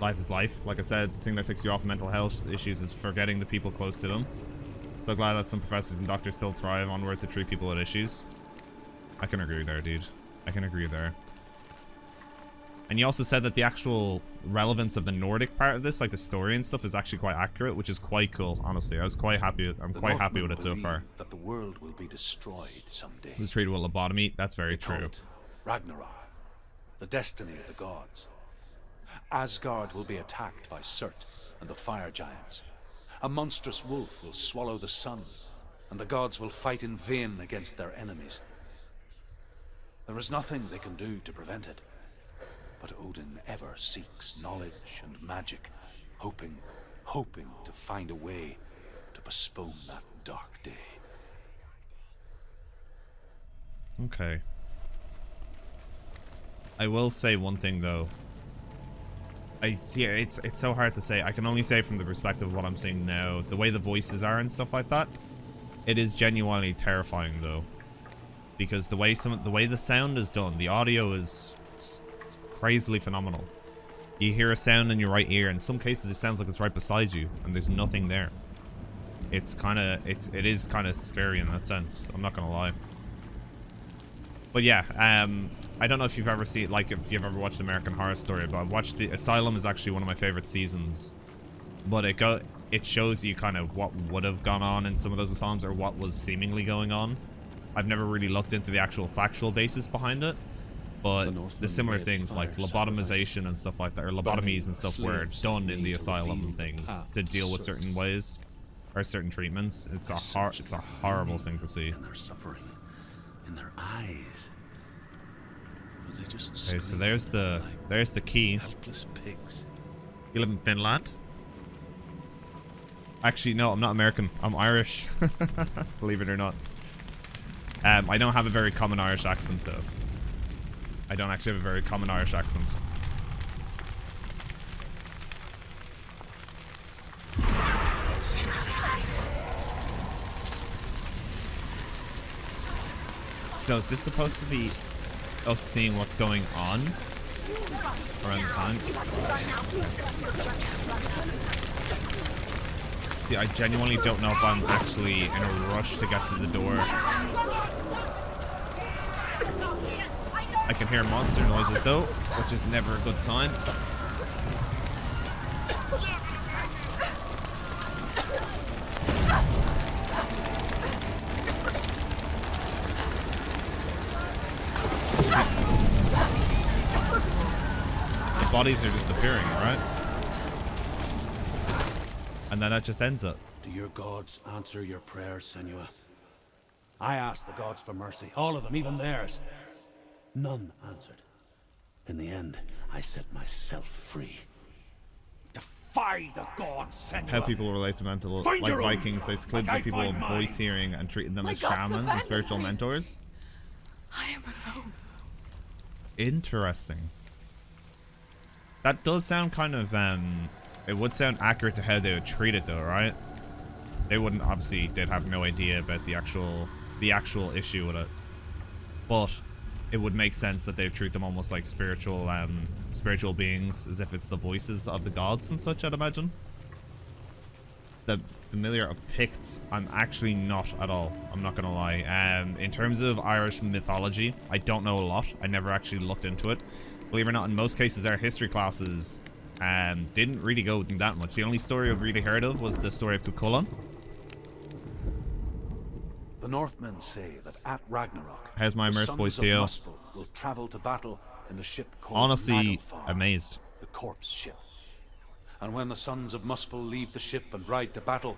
Life is life. Like I said, the thing that takes you off mental health issues is forgetting the people close to them. So glad that some professors and doctors still thrive onward to treat people with issues. I can agree there, dude. I can agree there. And you also said that the actual relevance of the Nordic part of this, like the story and stuff, is actually quite accurate, which is quite cool, honestly. I was quite happy. I'm quite happy with it so far.
That the world will be destroyed someday.
It was treated with lobotomy. That's very true.
Ragnarok, the destiny of the gods. Asgard will be attacked by Surtr and the fire giants. A monstrous wolf will swallow the sun, and the gods will fight in vain against their enemies. There is nothing they can do to prevent it. But Odin ever seeks knowledge and magic, hoping to find a way to postpone that dark day.
Okay. I will say one thing though. It's so hard to say. I can only say from the perspective of what I'm seeing now, the way the voices are and stuff like that. It is genuinely terrifying though, because the way the sound is done, the audio is crazily phenomenal. You hear a sound in your right ear. In some cases, it sounds like it's right beside you, and there's nothing there. It is kind of scary in that sense. I'm not gonna lie. But yeah, I don't know if you've ever seen, like, if you've ever watched American Horror Story, but I've watched the Asylum is actually one of my favorite seasons. But it shows you kind of what would have gone on in some of those asylums, or what was seemingly going on. I've never really looked into the actual factual basis behind it. But the similar things like lobotomization and stuff like that, or lobotomies and stuff, were done in the asylum and things to deal with certain ways or certain treatments. It's a horrible thing to see.
And their suffering in their eyes. But they just
okay, so there's the key.
Helpless pigs.
You live in Finland? Actually, no, I'm not American. I'm Irish. Believe it or not. I don't have a very common Irish accent though. I don't actually have a very common Irish accent. So is this supposed to be us seeing what's going on around the time? See, I genuinely don't know if I'm actually in a rush to get to the door. I can hear monster noises though, which is never a good sign. The bodies are just appearing, right? And then that just ends it.
Do your gods answer your prayers, Senua? I asked the gods for mercy, all of them, even theirs. None answered. In the end, I set myself free.
Defy the gods, Senua.
How people relate to mental,
Find
like
your own,
Vikings, they excluded
like I
people with
find
voice
mine.
hearing and treated them
My
as
gods
shamans and
abandoned
spiritual
me.
mentors.
I am alone.
Interesting. That does sound kind of, it would sound accurate to how they would treat it though, right? They wouldn't, obviously, they'd have no idea about the actual issue with it. But it would make sense that they would treat them almost like spiritual beings, as if it's the voices of the gods and such, I'd imagine. The familiar of Picts, I'm actually not at all. I'm not gonna lie. In terms of Irish mythology, I don't know a lot. I never actually looked into it. Believe it or not, in most cases, our history classes didn't really go into that much. The only story I've really heard of was the story of Cuchulainn.
The Northmen say that at Ragnarok,
How's my
the
immersed
sons
voice
of
to you?
Muspel will travel to battle in the ship called
Honestly,
Naglfar,
amazed.
the corpse ship. And when the sons of Muspel leave the ship and ride to battle,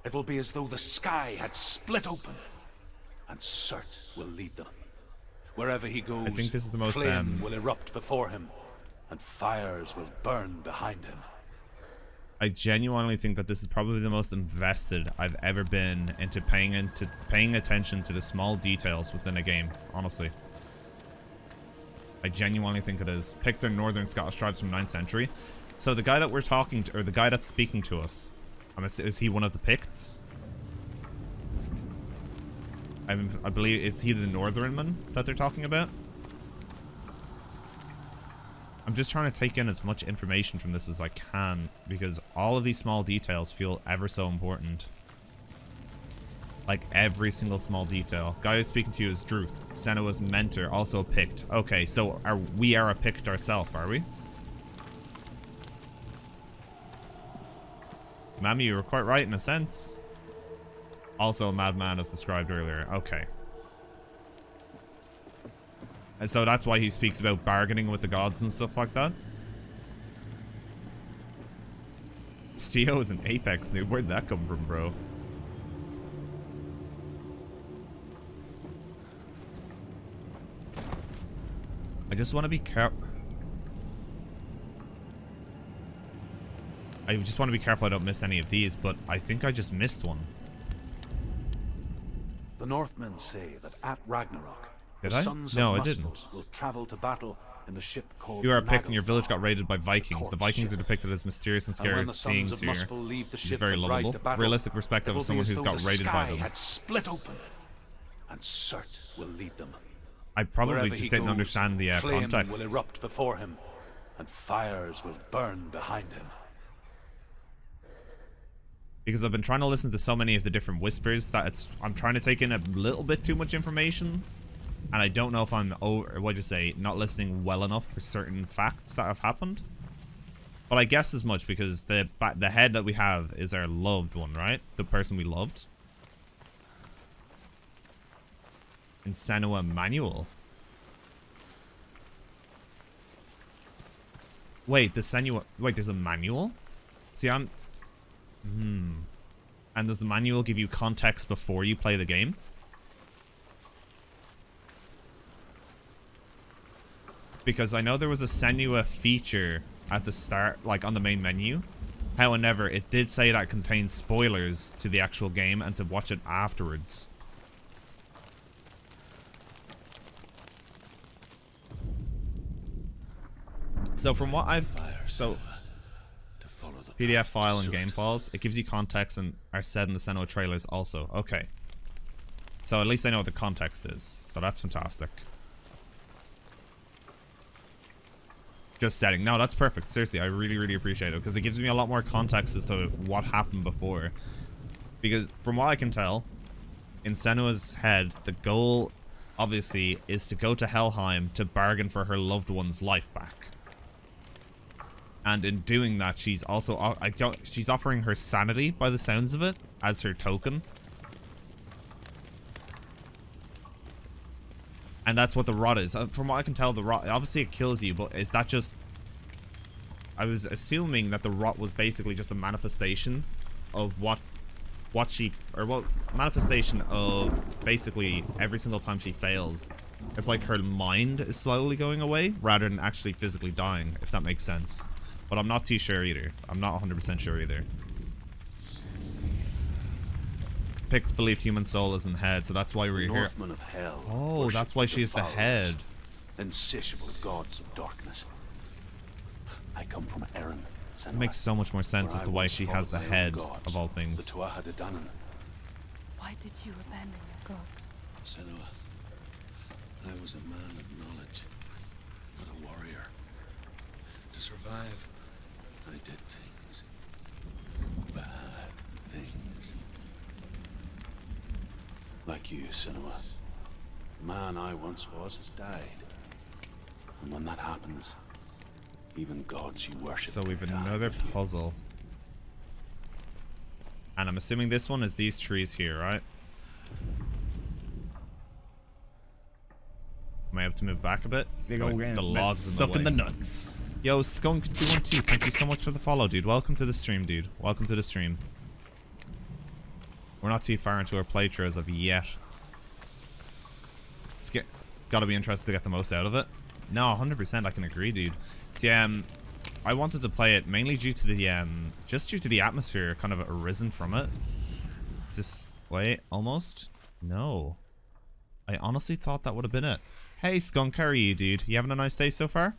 it will be as though the sky had split open, and Surtr will lead them. Wherever he goes,
I think this is the most,
flame will erupt before him, and fires will burn behind him.
I genuinely think that this is probably the most invested I've ever been into paying attention to the small details within a game, honestly. I genuinely think it is. Picts are northern Scottish tribes from 9th century. So the guy that we're talking to, or the guy that's speaking to us, is he one of the Picts? I believe, is he the northernman that they're talking about? I'm just trying to take in as much information from this as I can, because all of these small details feel ever so important. Like every single small detail. Guy who's speaking to you is Druth, Senua's mentor, also a Pict. Okay, so we are a Pict ourselves, are we? Mammy, you were quite right in a sense. Also a madman as described earlier. Okay. And so that's why he speaks about bargaining with the gods and stuff like that. Steo is an Apex noob. Where'd that come from, bro? I just want to be careful. I just want to be careful I don't miss any of these, but I think I just missed one.
The Northmen say that at Ragnarok,
Did
the
I?
sons
No,
of
I
Muspel
didn't.
will travel to battle in the ship called
You are a Pict and your
Naglfar,
village got raided by
the
Vikings. The
corpse
Vikings
ship.
are depicted as mysterious and
And when
scary
the sons
beings
of
here.
Muspel leave the
Which is
ship
very
and ride
lovable.
to battle,
Realistic
it
perspective
will
of
be
someone
as
who's
though
got
the
raided by
sky
them.
had split open, and Surtr will lead them.
I probably
Wherever
just
he
didn't
goes,
understand the
flame
context.
will erupt before him, and fires will burn behind him.
Because I've been trying to listen to so many of the different whispers that I'm trying to take in a little bit too much information, and I don't know if I'm not listening well enough for certain facts that have happened. But I guess as much because the head that we have is our loved one, right? The person we loved. In Senua manual. Wait, there's a manual? See, And does the manual give you context before you play the game? Because I know there was a Senua feature at the start, like on the main menu. However, it did say that it contains spoilers to the actual game and to watch it afterwards. So from what I've... PDF file and game files. It gives you context and are said in the Senua trailers also. Okay. So at least I know what the context is. So that's fantastic. Just setting. No, that's perfect. Seriously, I really, really appreciate it. Because it gives me a lot more context as to what happened before. Because from what I can tell, in Senua's head, the goal, obviously, is to go to Helheim to bargain for her loved one's life back. And in doing that, she's also she's offering her sanity by the sounds of it as her token. And that's what the rot is. From what I can tell, the rot, obviously it kills you, but is that just... I was assuming that the rot was basically just a manifestation of manifestation of basically every single time she fails. It's like her mind is slowly going away rather than actually physically dying, if that makes sense. But I'm not too sure either. I'm not 100% sure either. Picts believe human soul is in head, so that's why we're here.
Northmen of hell.
Oh, that's why she is the head.
Insatiable gods of darkness. I come from Erin.
It makes so much more sense as to why she has the head of all
The
things.
Tuatha De Danann.
Why did you abandon your gods?
Senua, I was a man of knowledge, not a warrior. To survive, I did things. Bad things.
Like you, Senua. The man I once was has died. And when that happens, even gods you worship.
So we've
die
another
with you.
puzzle. And I'm assuming this one is these trees here, right? Am I able to move back a bit?
Big ol'
Right, the
ant
logs sucking the
way.
nuts. Yo, Skunk212, thank you so much for the follow, dude. Welcome to the stream, dude. Welcome to the stream. We're not too far into our playthrough as of yet. Gotta be interested to get the most out of it. No, 100% I can agree, dude. See, I wanted to play it mainly due to the, just due to the atmosphere kind of arisen from it. Is this, wait, almost? No. I honestly thought that would have been it. Hey, Skunk, how are you, dude? You having a nice day so far?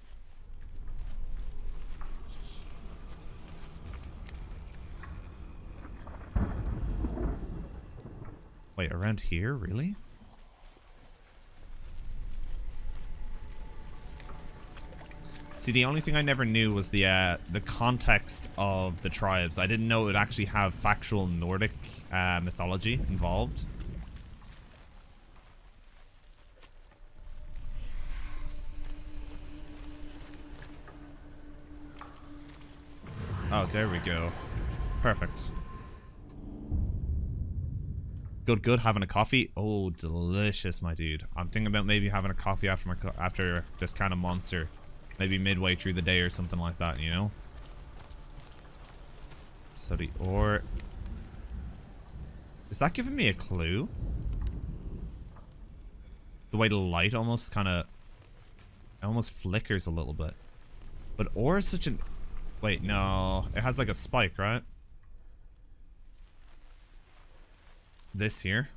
Wait, around here? Really? See, the only thing I never knew was the context of the tribes. I didn't know it would actually have factual Nordic mythology involved. Oh, there we go. Perfect. Good, good. Having a coffee. Oh, delicious, my dude. I'm thinking about maybe having a coffee after this kind of monster. Maybe midway through the day or something like that, you know? So the ore... Is that giving me a clue? The way the light almost kind of... almost flickers a little bit. But ore is such an... Wait, no. It has like a spike, right? This here.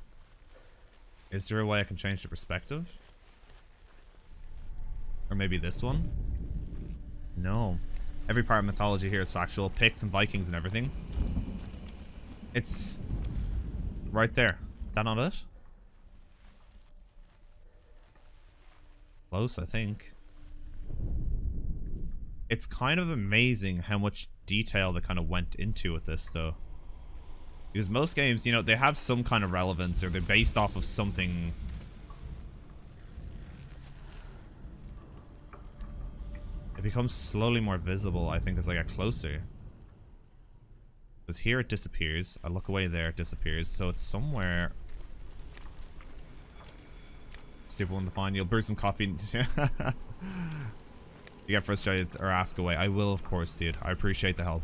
Is there a way I can change the perspective? Or maybe this one? No. Every part of mythology here is factual. Picts and Vikings and everything. It's... right there. Is that not it? Close, I think. It's kind of amazing how much detail they kind of went into with this, though. Because most games, you know, they have some kind of relevance, or they're based off of something. It becomes slowly more visible, I think, as I get closer. Because here it disappears. I look away there, it disappears. So it's somewhere. Stupid one to find. You'll brew some coffee. You get frustrated or ask away. I will, of course, dude. I appreciate the help.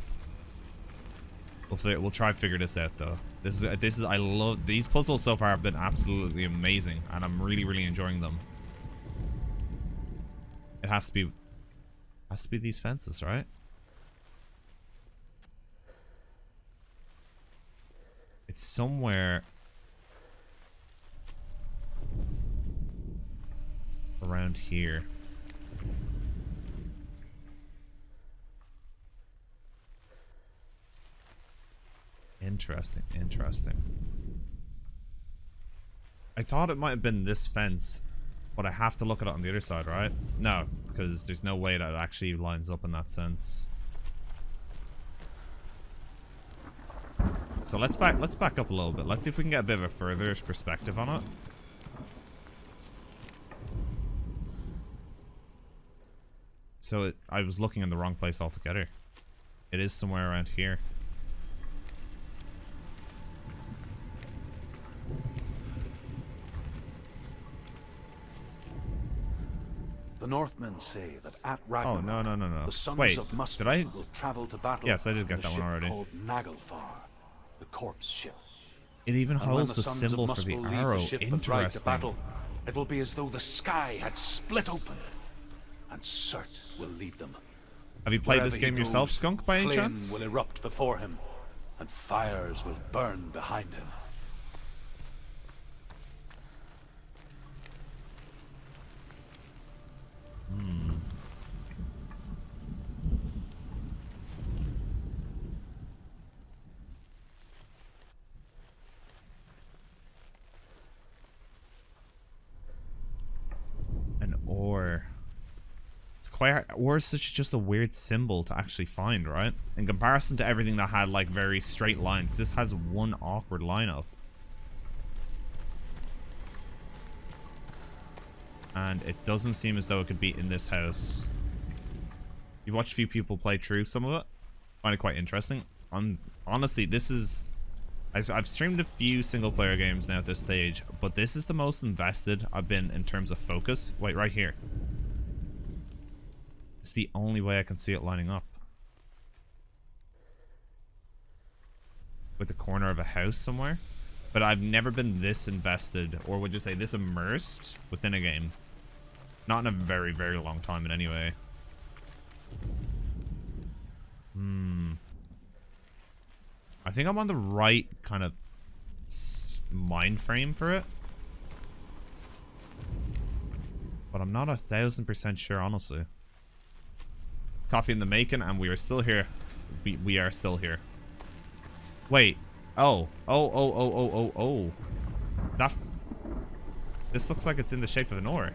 We'll try to figure this out, though. This is I love these puzzles so far. Have been absolutely amazing, and I'm really enjoying them. It has to be these fences, right? It's somewhere around here. Interesting, interesting. I thought it might have been this fence, but I have to look at it on the other side, right? No, because there's no way that it actually lines up in that sense. So let's back up a little bit. Let's see if we can get a bit of a further perspective on it. So I was looking in the wrong place altogether. It is somewhere around here.
The Northmen say that at Ragnarok,
no.
the sons
Wait,
of Muspelheim
did I?
will travel to battle.
Yes, I did get
on the
that one
ship
already.
Called Naglfar, the corpse ship.
It even
And when
holds the
sons
symbol
of
for the
Muspel leave
arrow.
ship and ride to battle,
Interesting.
it will be as though the sky had split open, and Surtr will lead them.
Have you played
Wherever
this
he
game yourself,
goes,
Skunk, by any
flame
chance?
will erupt before him, and fires will burn behind him.
An ore. It's quite. Ore is such just a weird symbol to actually find, right? In comparison to everything that had like very straight lines, this has one awkward line up. And it doesn't seem as though it could be in this house. You've watched a few people play through some of it. Find it quite interesting. Honestly, this is... I've streamed a few single player games now at this stage, but this is the most invested I've been in terms of focus. Wait, right here. It's the only way I can see it lining up. With the corner of a house somewhere. But I've never been this invested, or would you say this immersed within a game. Not in a very, very long time in any way. I think I'm on the right kind of mind frame for it. But I'm not 1000% sure, honestly. Coffee in the making, and we are still here. We are still here. Wait. Oh. This looks like it's in the shape of an ore.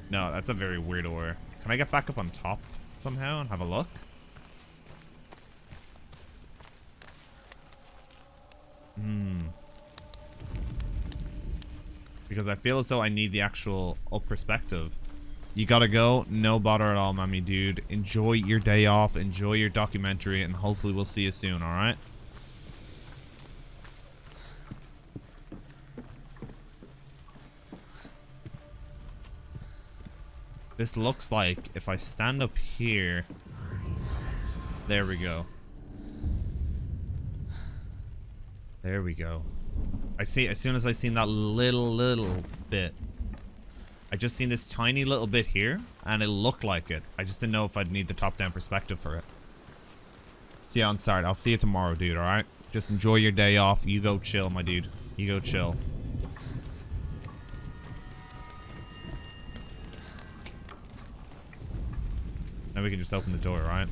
No, that's a very weird ore. Can I get back up on top somehow and have a look? Because I feel as though I need the actual up perspective. You gotta go. No bother at all, mommy dude. Enjoy your day off. Enjoy your documentary. And hopefully we'll see you soon, alright? This looks like if I stand up here... There we go. There we go. I see, as soon as I seen that little bit. I just seen this tiny little bit here, and it looked like it. I just didn't know if I'd need the top-down perspective for it. See you on Saturday. I'll see you tomorrow, dude, alright? Just enjoy your day off. You go chill, my dude. You go chill. Now we can just open the door, right?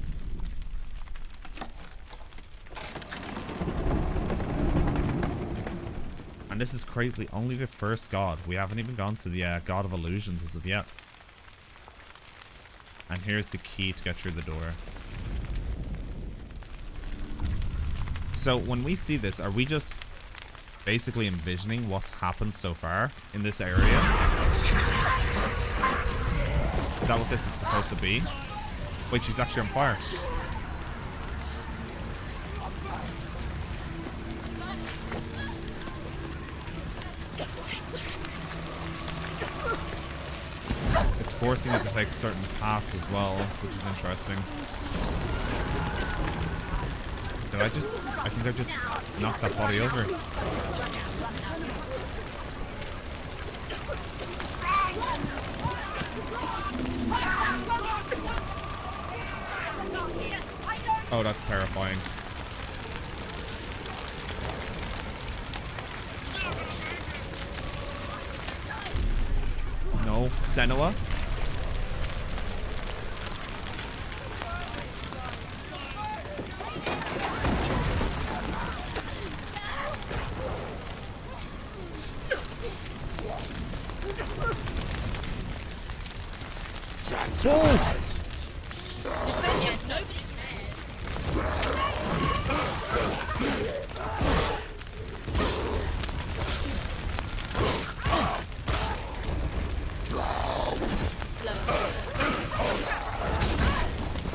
And this is crazily only the first god. We haven't even gone to the God of Illusions as of yet. And here's the key to get through the door. So when we see this, are we just basically envisioning what's happened so far in this area? Is that what this is supposed to be? Wait, she's actually on fire. It's forcing it to take certain paths as well, which is interesting. I think I just knocked that body over. Oh, that's terrifying. No, Senua?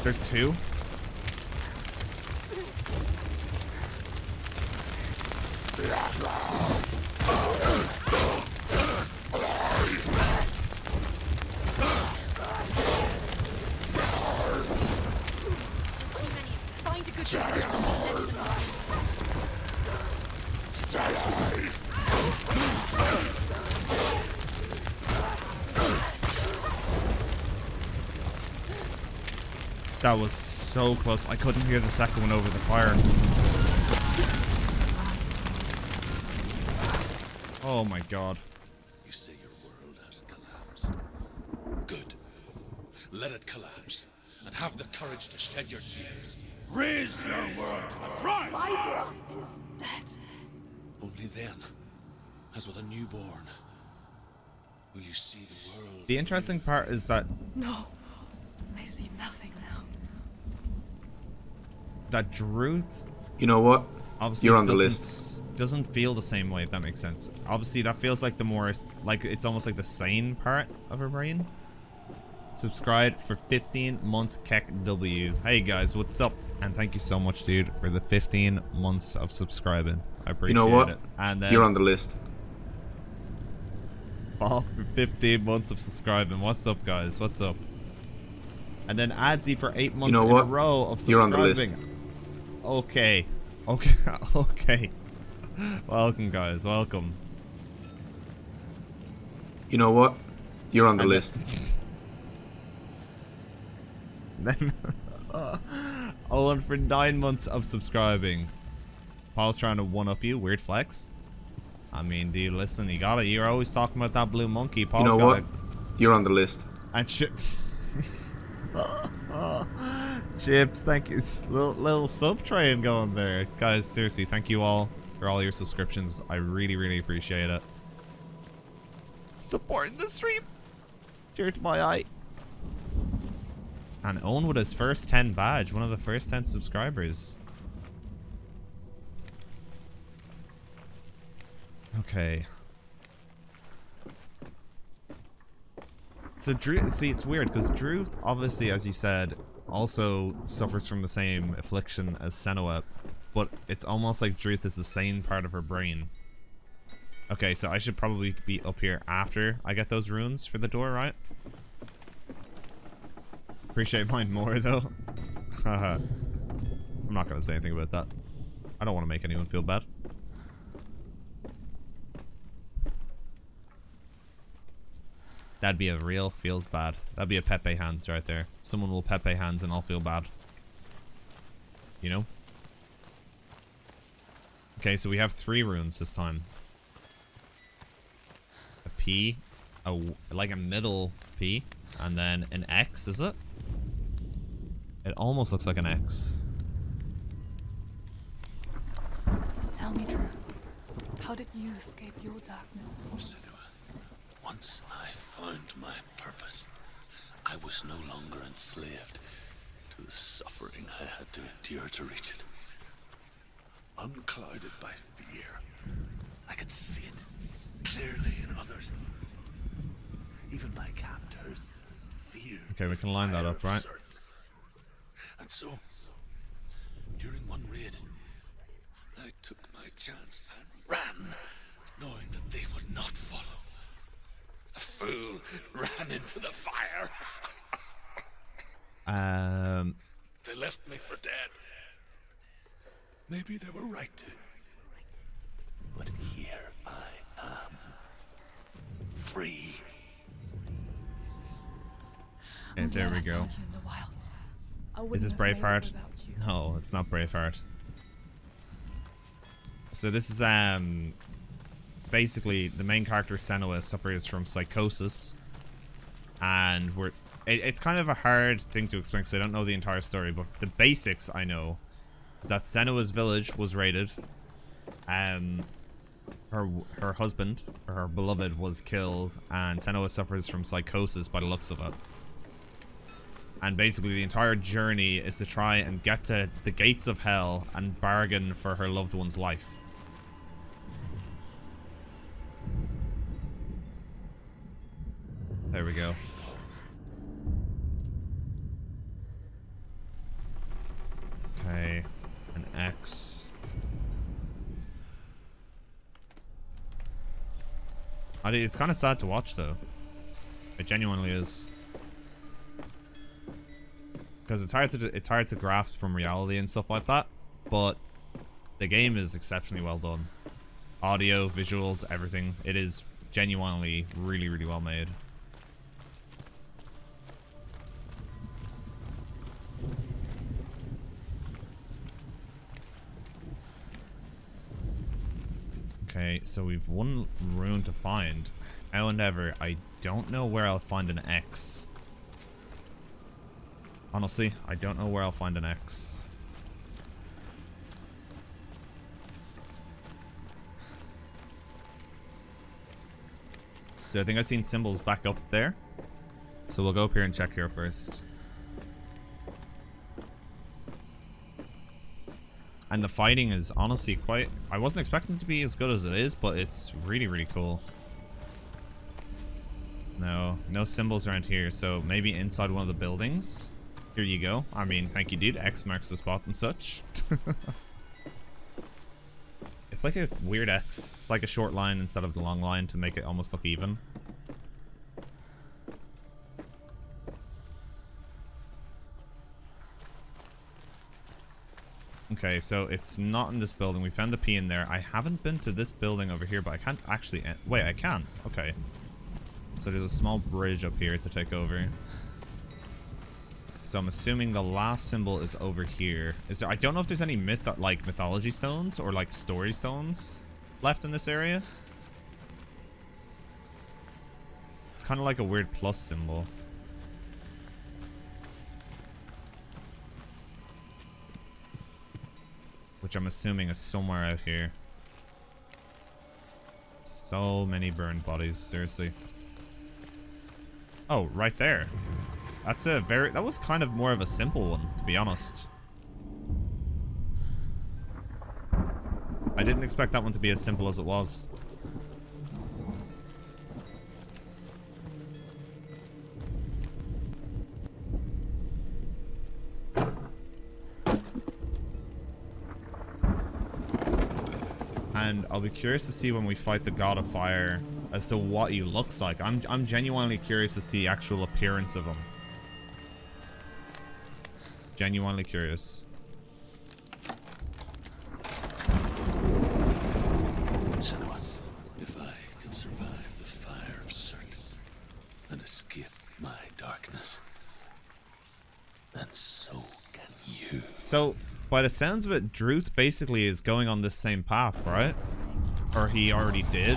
There's two. That was so close. I couldn't hear the second one over the fire. Oh my god.
You say your world has collapsed. Good. Let it collapse, and have the courage to shed your tears. Raise your world to the prime!
My world is dead.
Only then, as with a newborn, will you see the world.
The interesting part is that
No. I see nothing now.
Druth
You know what?
obviously
You're on the list.
doesn't feel the same way, if that makes sense. Obviously that feels like the more, like, it's almost like the sane part of her brain. Subscribe for 15 months, Keck W. Hey guys, what's up? And thank you so much, dude, for the 15 months of subscribing. I appreciate
You know what?
it. And then
You're on the list.
Paul for 15 months of subscribing. What's up, guys? What's up? And then Adzi for 8 months
know
in
what?
a row of subscribing.
You're on the list.
Okay. Okay. Okay. Welcome, guys. Welcome.
You know what? You're on the
And
list.
Then Owen for 9 months of subscribing. Paul's trying to one-up you. Weird flex. I mean, dude, listen, you got it. You're always talking about that blue monkey. Paul's
You know
got
what?
it.
You're on the list.
And Chips, thank you. Little sub train going there. Guys, seriously, thank you all for all your subscriptions. I really, really appreciate it. Supporting the stream. Tear to my eye. And Owen with his first 10 badge. One of the first 10 subscribers. Okay. So Drew, see, it's weird because Drew, obviously, as you said, also suffers from the same affliction as Senua, but it's almost like Druth is the same part of her brain. Okay, so I should probably be up here after I get those runes for the door, right? Appreciate mine more though. I'm not gonna say anything about that. I don't want to make anyone feel bad. That'd be a real feels bad. That'd be a Pepe hands right there. Someone will Pepe hands and I'll feel bad. You know? Okay, so we have 3 runes this time. A P, like a middle P, and then an X, is it? It almost looks like an X.
Tell me truth. How did you escape your darkness?
Senua, once I found my purpose, I was no longer enslaved to the suffering I had to endure to reach it. Unclouded by fear, I could see it clearly in others. Even my captors feared.
Okay, we can line that up, right?
Surtr. And so, during one raid, I took my chance and ran, knowing that they would not follow. The fool ran into the fire. They left me for dead. Maybe they were right to. But here I am. Free.
Okay, there we go.
Found you in the wilds. I
Is
wouldn't
this
have made it
Braveheart?
without you.
No, it's not Braveheart. So this is basically the main character Senua suffers from psychosis, and it's kind of a hard thing to explain because I don't know the entire story, but the basics I know is that Senua's village was raided. Her husband, or her beloved, was killed, and Senua suffers from psychosis by the looks of it. And basically the entire journey is to try and get to the gates of hell and bargain for her loved one's life. There we go. Okay, an X. It's kind of sad to watch though. It genuinely is. Because it's hard to grasp from reality and stuff like that, but the game is exceptionally well done. Audio, visuals, everything. It is genuinely really, really well made. Okay, so we've one rune to find. However, I don't know where I'll find an X. Honestly, I don't know where I'll find an X. So I think I've seen symbols back up there. So we'll go up here and check here first. And the fighting is honestly quite... I wasn't expecting it to be as good as it is, but it's really, really cool. No symbols around here, so maybe inside one of the buildings. Here you go. I mean, thank you, dude. X marks the spot and such. It's like a weird X. It's like a short line instead of the long line to make it almost look even. Okay, so it's not in this building. We found the P in there. I haven't been to this building over here, but I can't actually... Wait, I can. Okay. So there's a small bridge up here to take over. So I'm assuming the last symbol is over here. Is there... I don't know if there's any mythology stones or like story stones left in this area. It's kind of like a weird plus symbol. Which I'm assuming is somewhere out here. So many burned bodies, seriously. Oh, right there. That's a very... That was kind of more of a simple one, to be honest. I didn't expect that one to be as simple as it was. And I'll be curious to see when we fight the God of Fire as to what he looks like. I'm genuinely curious to see the actual appearance of him. Genuinely curious.
Senua, if I can survive the fire of Surtr and escape my darkness, then so can you.
So, by the sounds of it, Druth basically is going on this same path, right? Or he already did.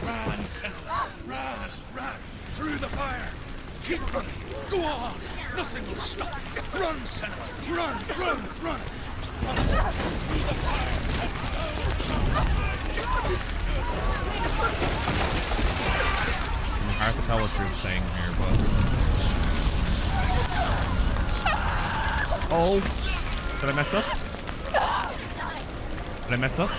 Run, Senua! Run! Through the fire! Keep running! Go on! Nothing will stop you! Run, Senua! Run! Through the fire!
Hard to tell what Drew's saying here, but... Oh! Did I mess up? Did I mess up?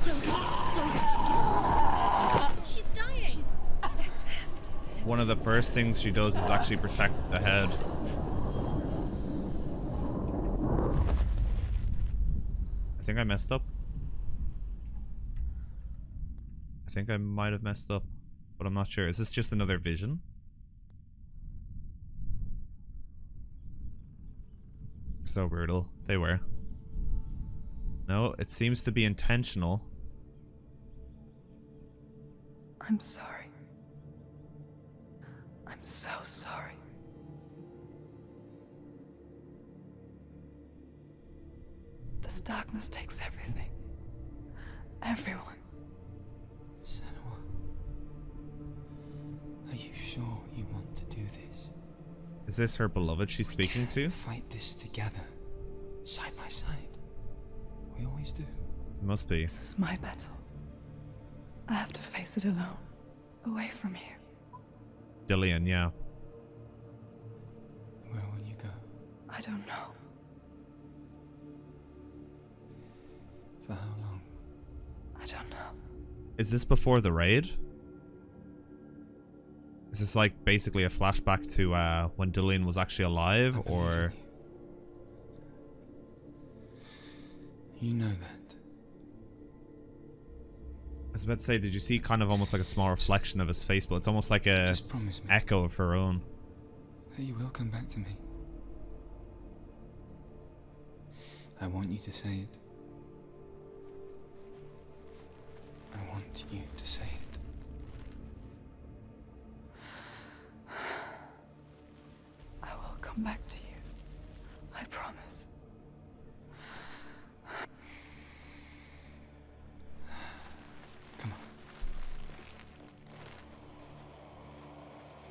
Don't. She's dying.
One of the first things she does is actually protect the head. I think I messed up. I think I might have messed up, but I'm not sure. Is this just another vision? So brutal. They were. No, it seems to be intentional.
I'm sorry. I'm so sorry. This darkness takes everything. Everyone.
Senua, are you sure you want to do this?
Is this her beloved she's speaking to?
Fight this together, side by side. We always do.
It must be.
This is my battle. I have to face it alone. Away from here.
Dillian, yeah.
Where will you go?
I don't know.
For how long?
I don't know.
Is this before the raid? Is this like basically a flashback to when Dillian was actually alive,
I believe
or...
You know that.
I was about to say, did you see kind of almost like a small reflection of his face, but it's almost like a
Just promise me
echo of her own.
that you will come back to me. I want you to say it. I want you to say it.
come back to you. I promise.
Come on.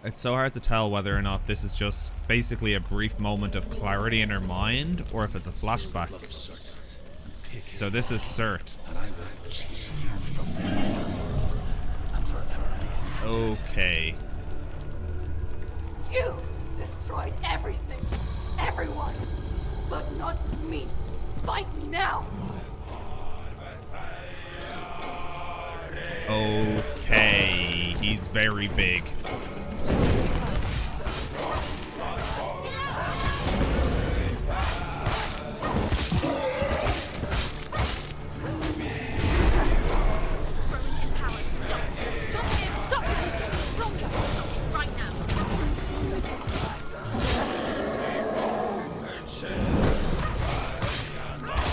It's so hard to tell whether or not this is just basically a brief moment of clarity in her mind, or if it's a flashback. So this is Surtr.
And I will chase you from this and forever.
Okay.
You destroyed everything, everyone, but not me. Fight now.
Okay. He's very big.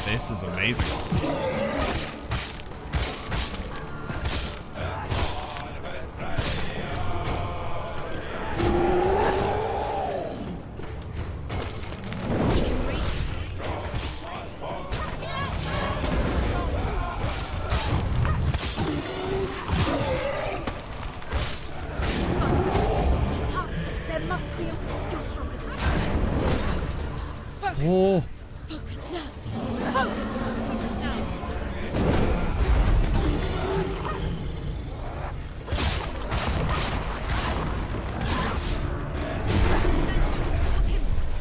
This is amazing.
There must be a... You're stronger than that. Focus.
Oh.
Focus now. Focus now.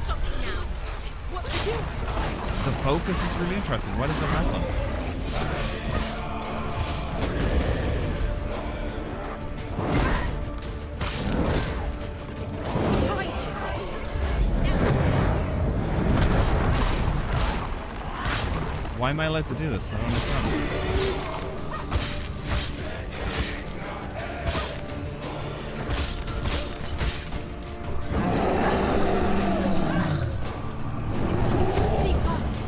Stop it now. What to do?
The focus is really interesting. Why does that happen? Why am I allowed to do this? I don't understand.
See past it.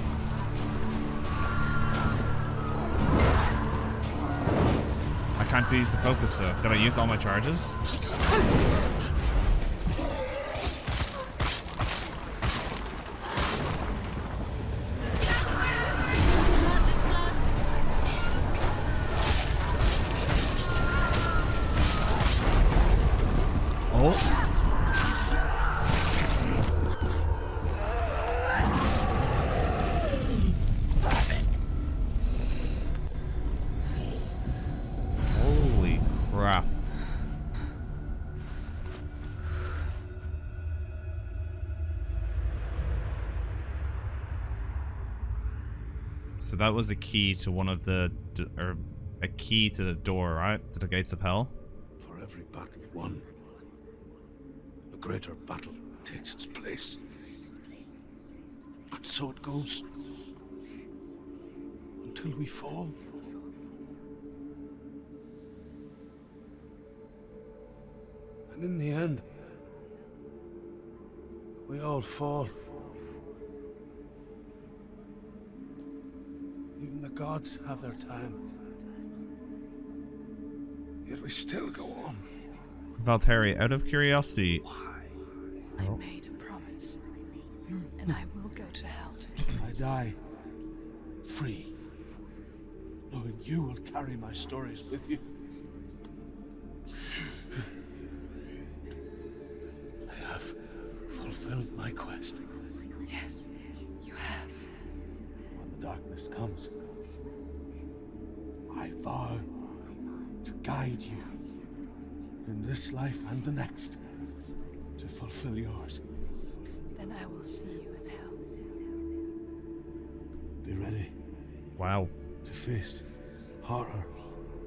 I can't use the focus though. Did I use all my charges? Oh. Holy crap. So that was a key to one of the, or a key to the door, right? To the gates of hell.
For every battle won, a greater battle takes its place. And so it goes. Until we fall. And in the end, we all fall. Even the gods have their time. Yet we still go on.
Valtteri, out of curiosity,
I made a promise, and I will go to hell to keep
I die free, knowing you will carry my stories with you. I have fulfilled my quest.
Yes, you have.
When the darkness comes, I vow to guide you in this life and the next to fulfill yours.
Then I will see you in hell.
Be ready
wow.
to face horror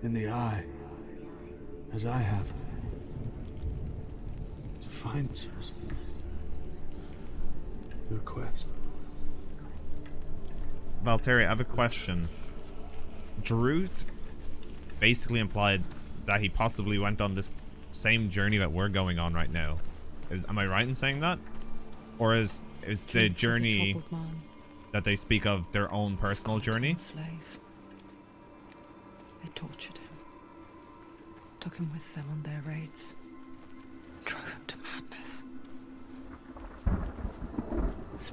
in the eye, as I have. To find answers to your quest.
Valtteri, I have a question. Drute basically implied that he possibly went on this same journey that we're going on right now. Am I right in saying that? Or is the journey that they speak of their own personal journey?
Slave. They tortured him, took him with them on their raids, drove him to madness.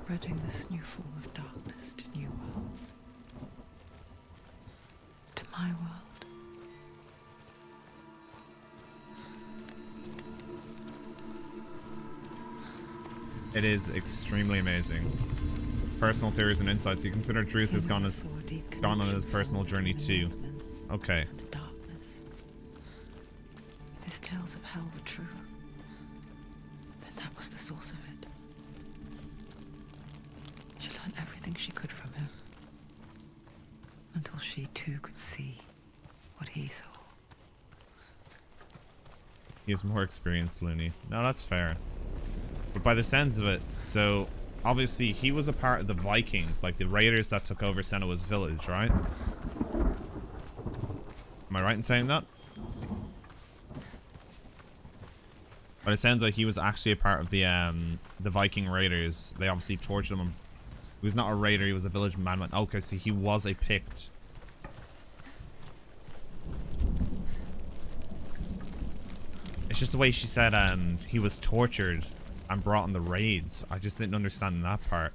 spreading this new form of darkness to new worlds. To my world.
It is extremely amazing. Personal theories and insights. You consider Truth has gone on his personal journey too. Okay.
And the darkness. If his tales of hell were true, then that was the source of it. She learned everything she could from him. Until she too could see what he saw.
He has more experience, Looney. No, that's fair. But by the sense of it, so obviously he was a part of the Vikings, like the raiders that took over Senua's village, right? Am I right in saying that? But it sounds like he was actually a part of the Viking raiders. They obviously tortured him. He was not a raider, he was a village man. Okay, so he was a Pict. It's just the way she said he was tortured and brought on the raids. I just didn't understand that part.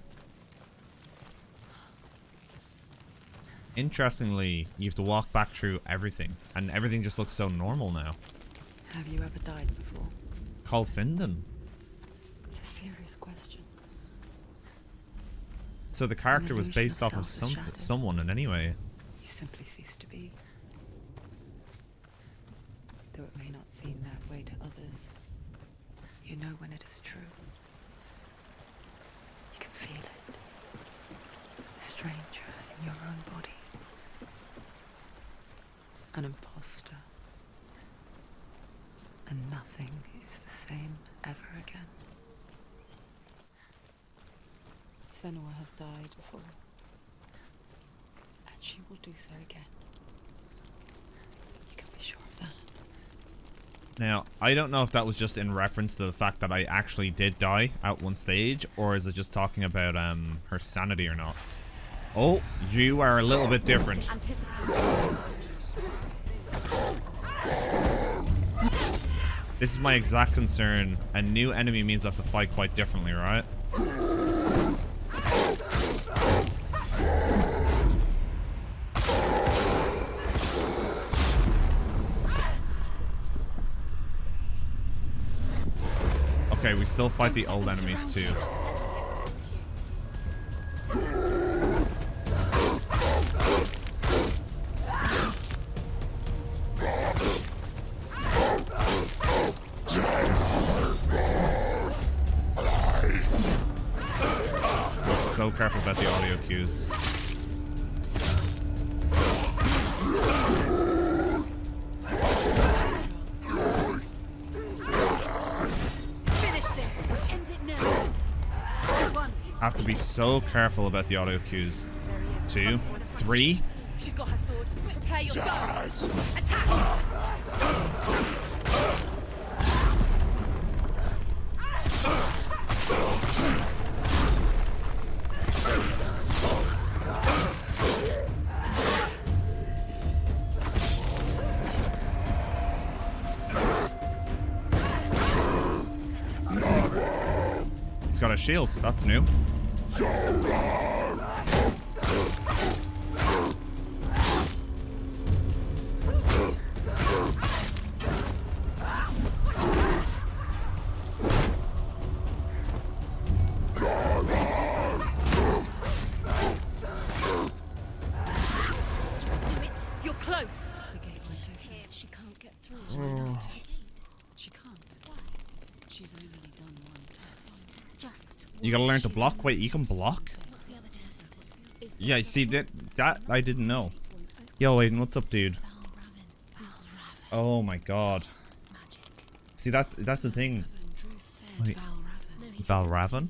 Interestingly, you have to walk back through everything, and everything just looks so normal now.
Have you ever died before?
Call Findon.
It's a serious question.
So the character was based off of someone in any way.
You simply cease to be. Though it may not seem that way to others, you know when it is true. You can feel it. A stranger in your own body. An imposter. And nothing is the same ever again. Senua has died before. And she will do so again. You can be sure of that.
Now, I don't know if that was just in reference to the fact that I actually did die at one stage, or is it just talking about her sanity or not? Oh, you are a little bit different. This is my exact concern. A new enemy means I have to fight quite differently, right? Okay, we still fight the old enemies too. So careful about the audio cues. Have to be so careful about the audio cues. 2, 3.
She's got her sword. Prepare your guns. Attack!
He's got a shield. That's new.
You're close.
She can't get through. She can't. She's only done one test.
Just
You gotta learn to block. Wait, you can block?
the other test.
Yeah, see, that I didn't know. Yo, Aiden, what's up, dude? Oh my god. See, that's the thing. Wait, Valravan?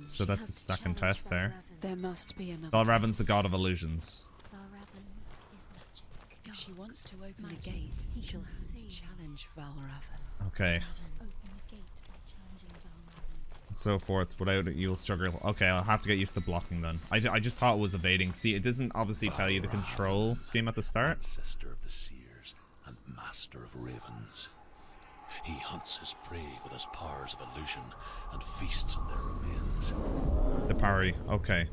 So that's the second test there.
There must be another.
Valravan's the god of illusions.
If she wants to open the gate, she'll have to challenge Valravan.
Okay. And so forth. Without it, you'll struggle. Okay, I'll have to get used to blocking then. I just thought it was evading. See, it doesn't obviously tell you the control scheme at the start.
Ancestor of the seers and master of ravens. He hunts his prey with his powers of illusion and feasts on their remains.
The parry. Okay.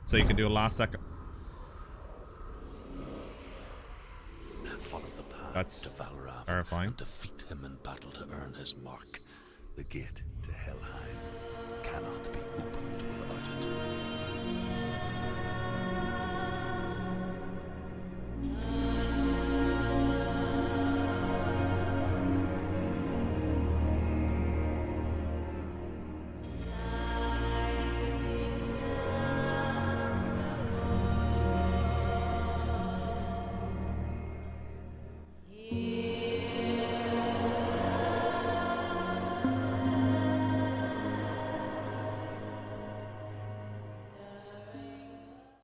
So you can do a last second.
Follow the path
That's
to Valravan
terrifying.
and defeat him in battle to earn his mark. The gate to Helheim cannot be opened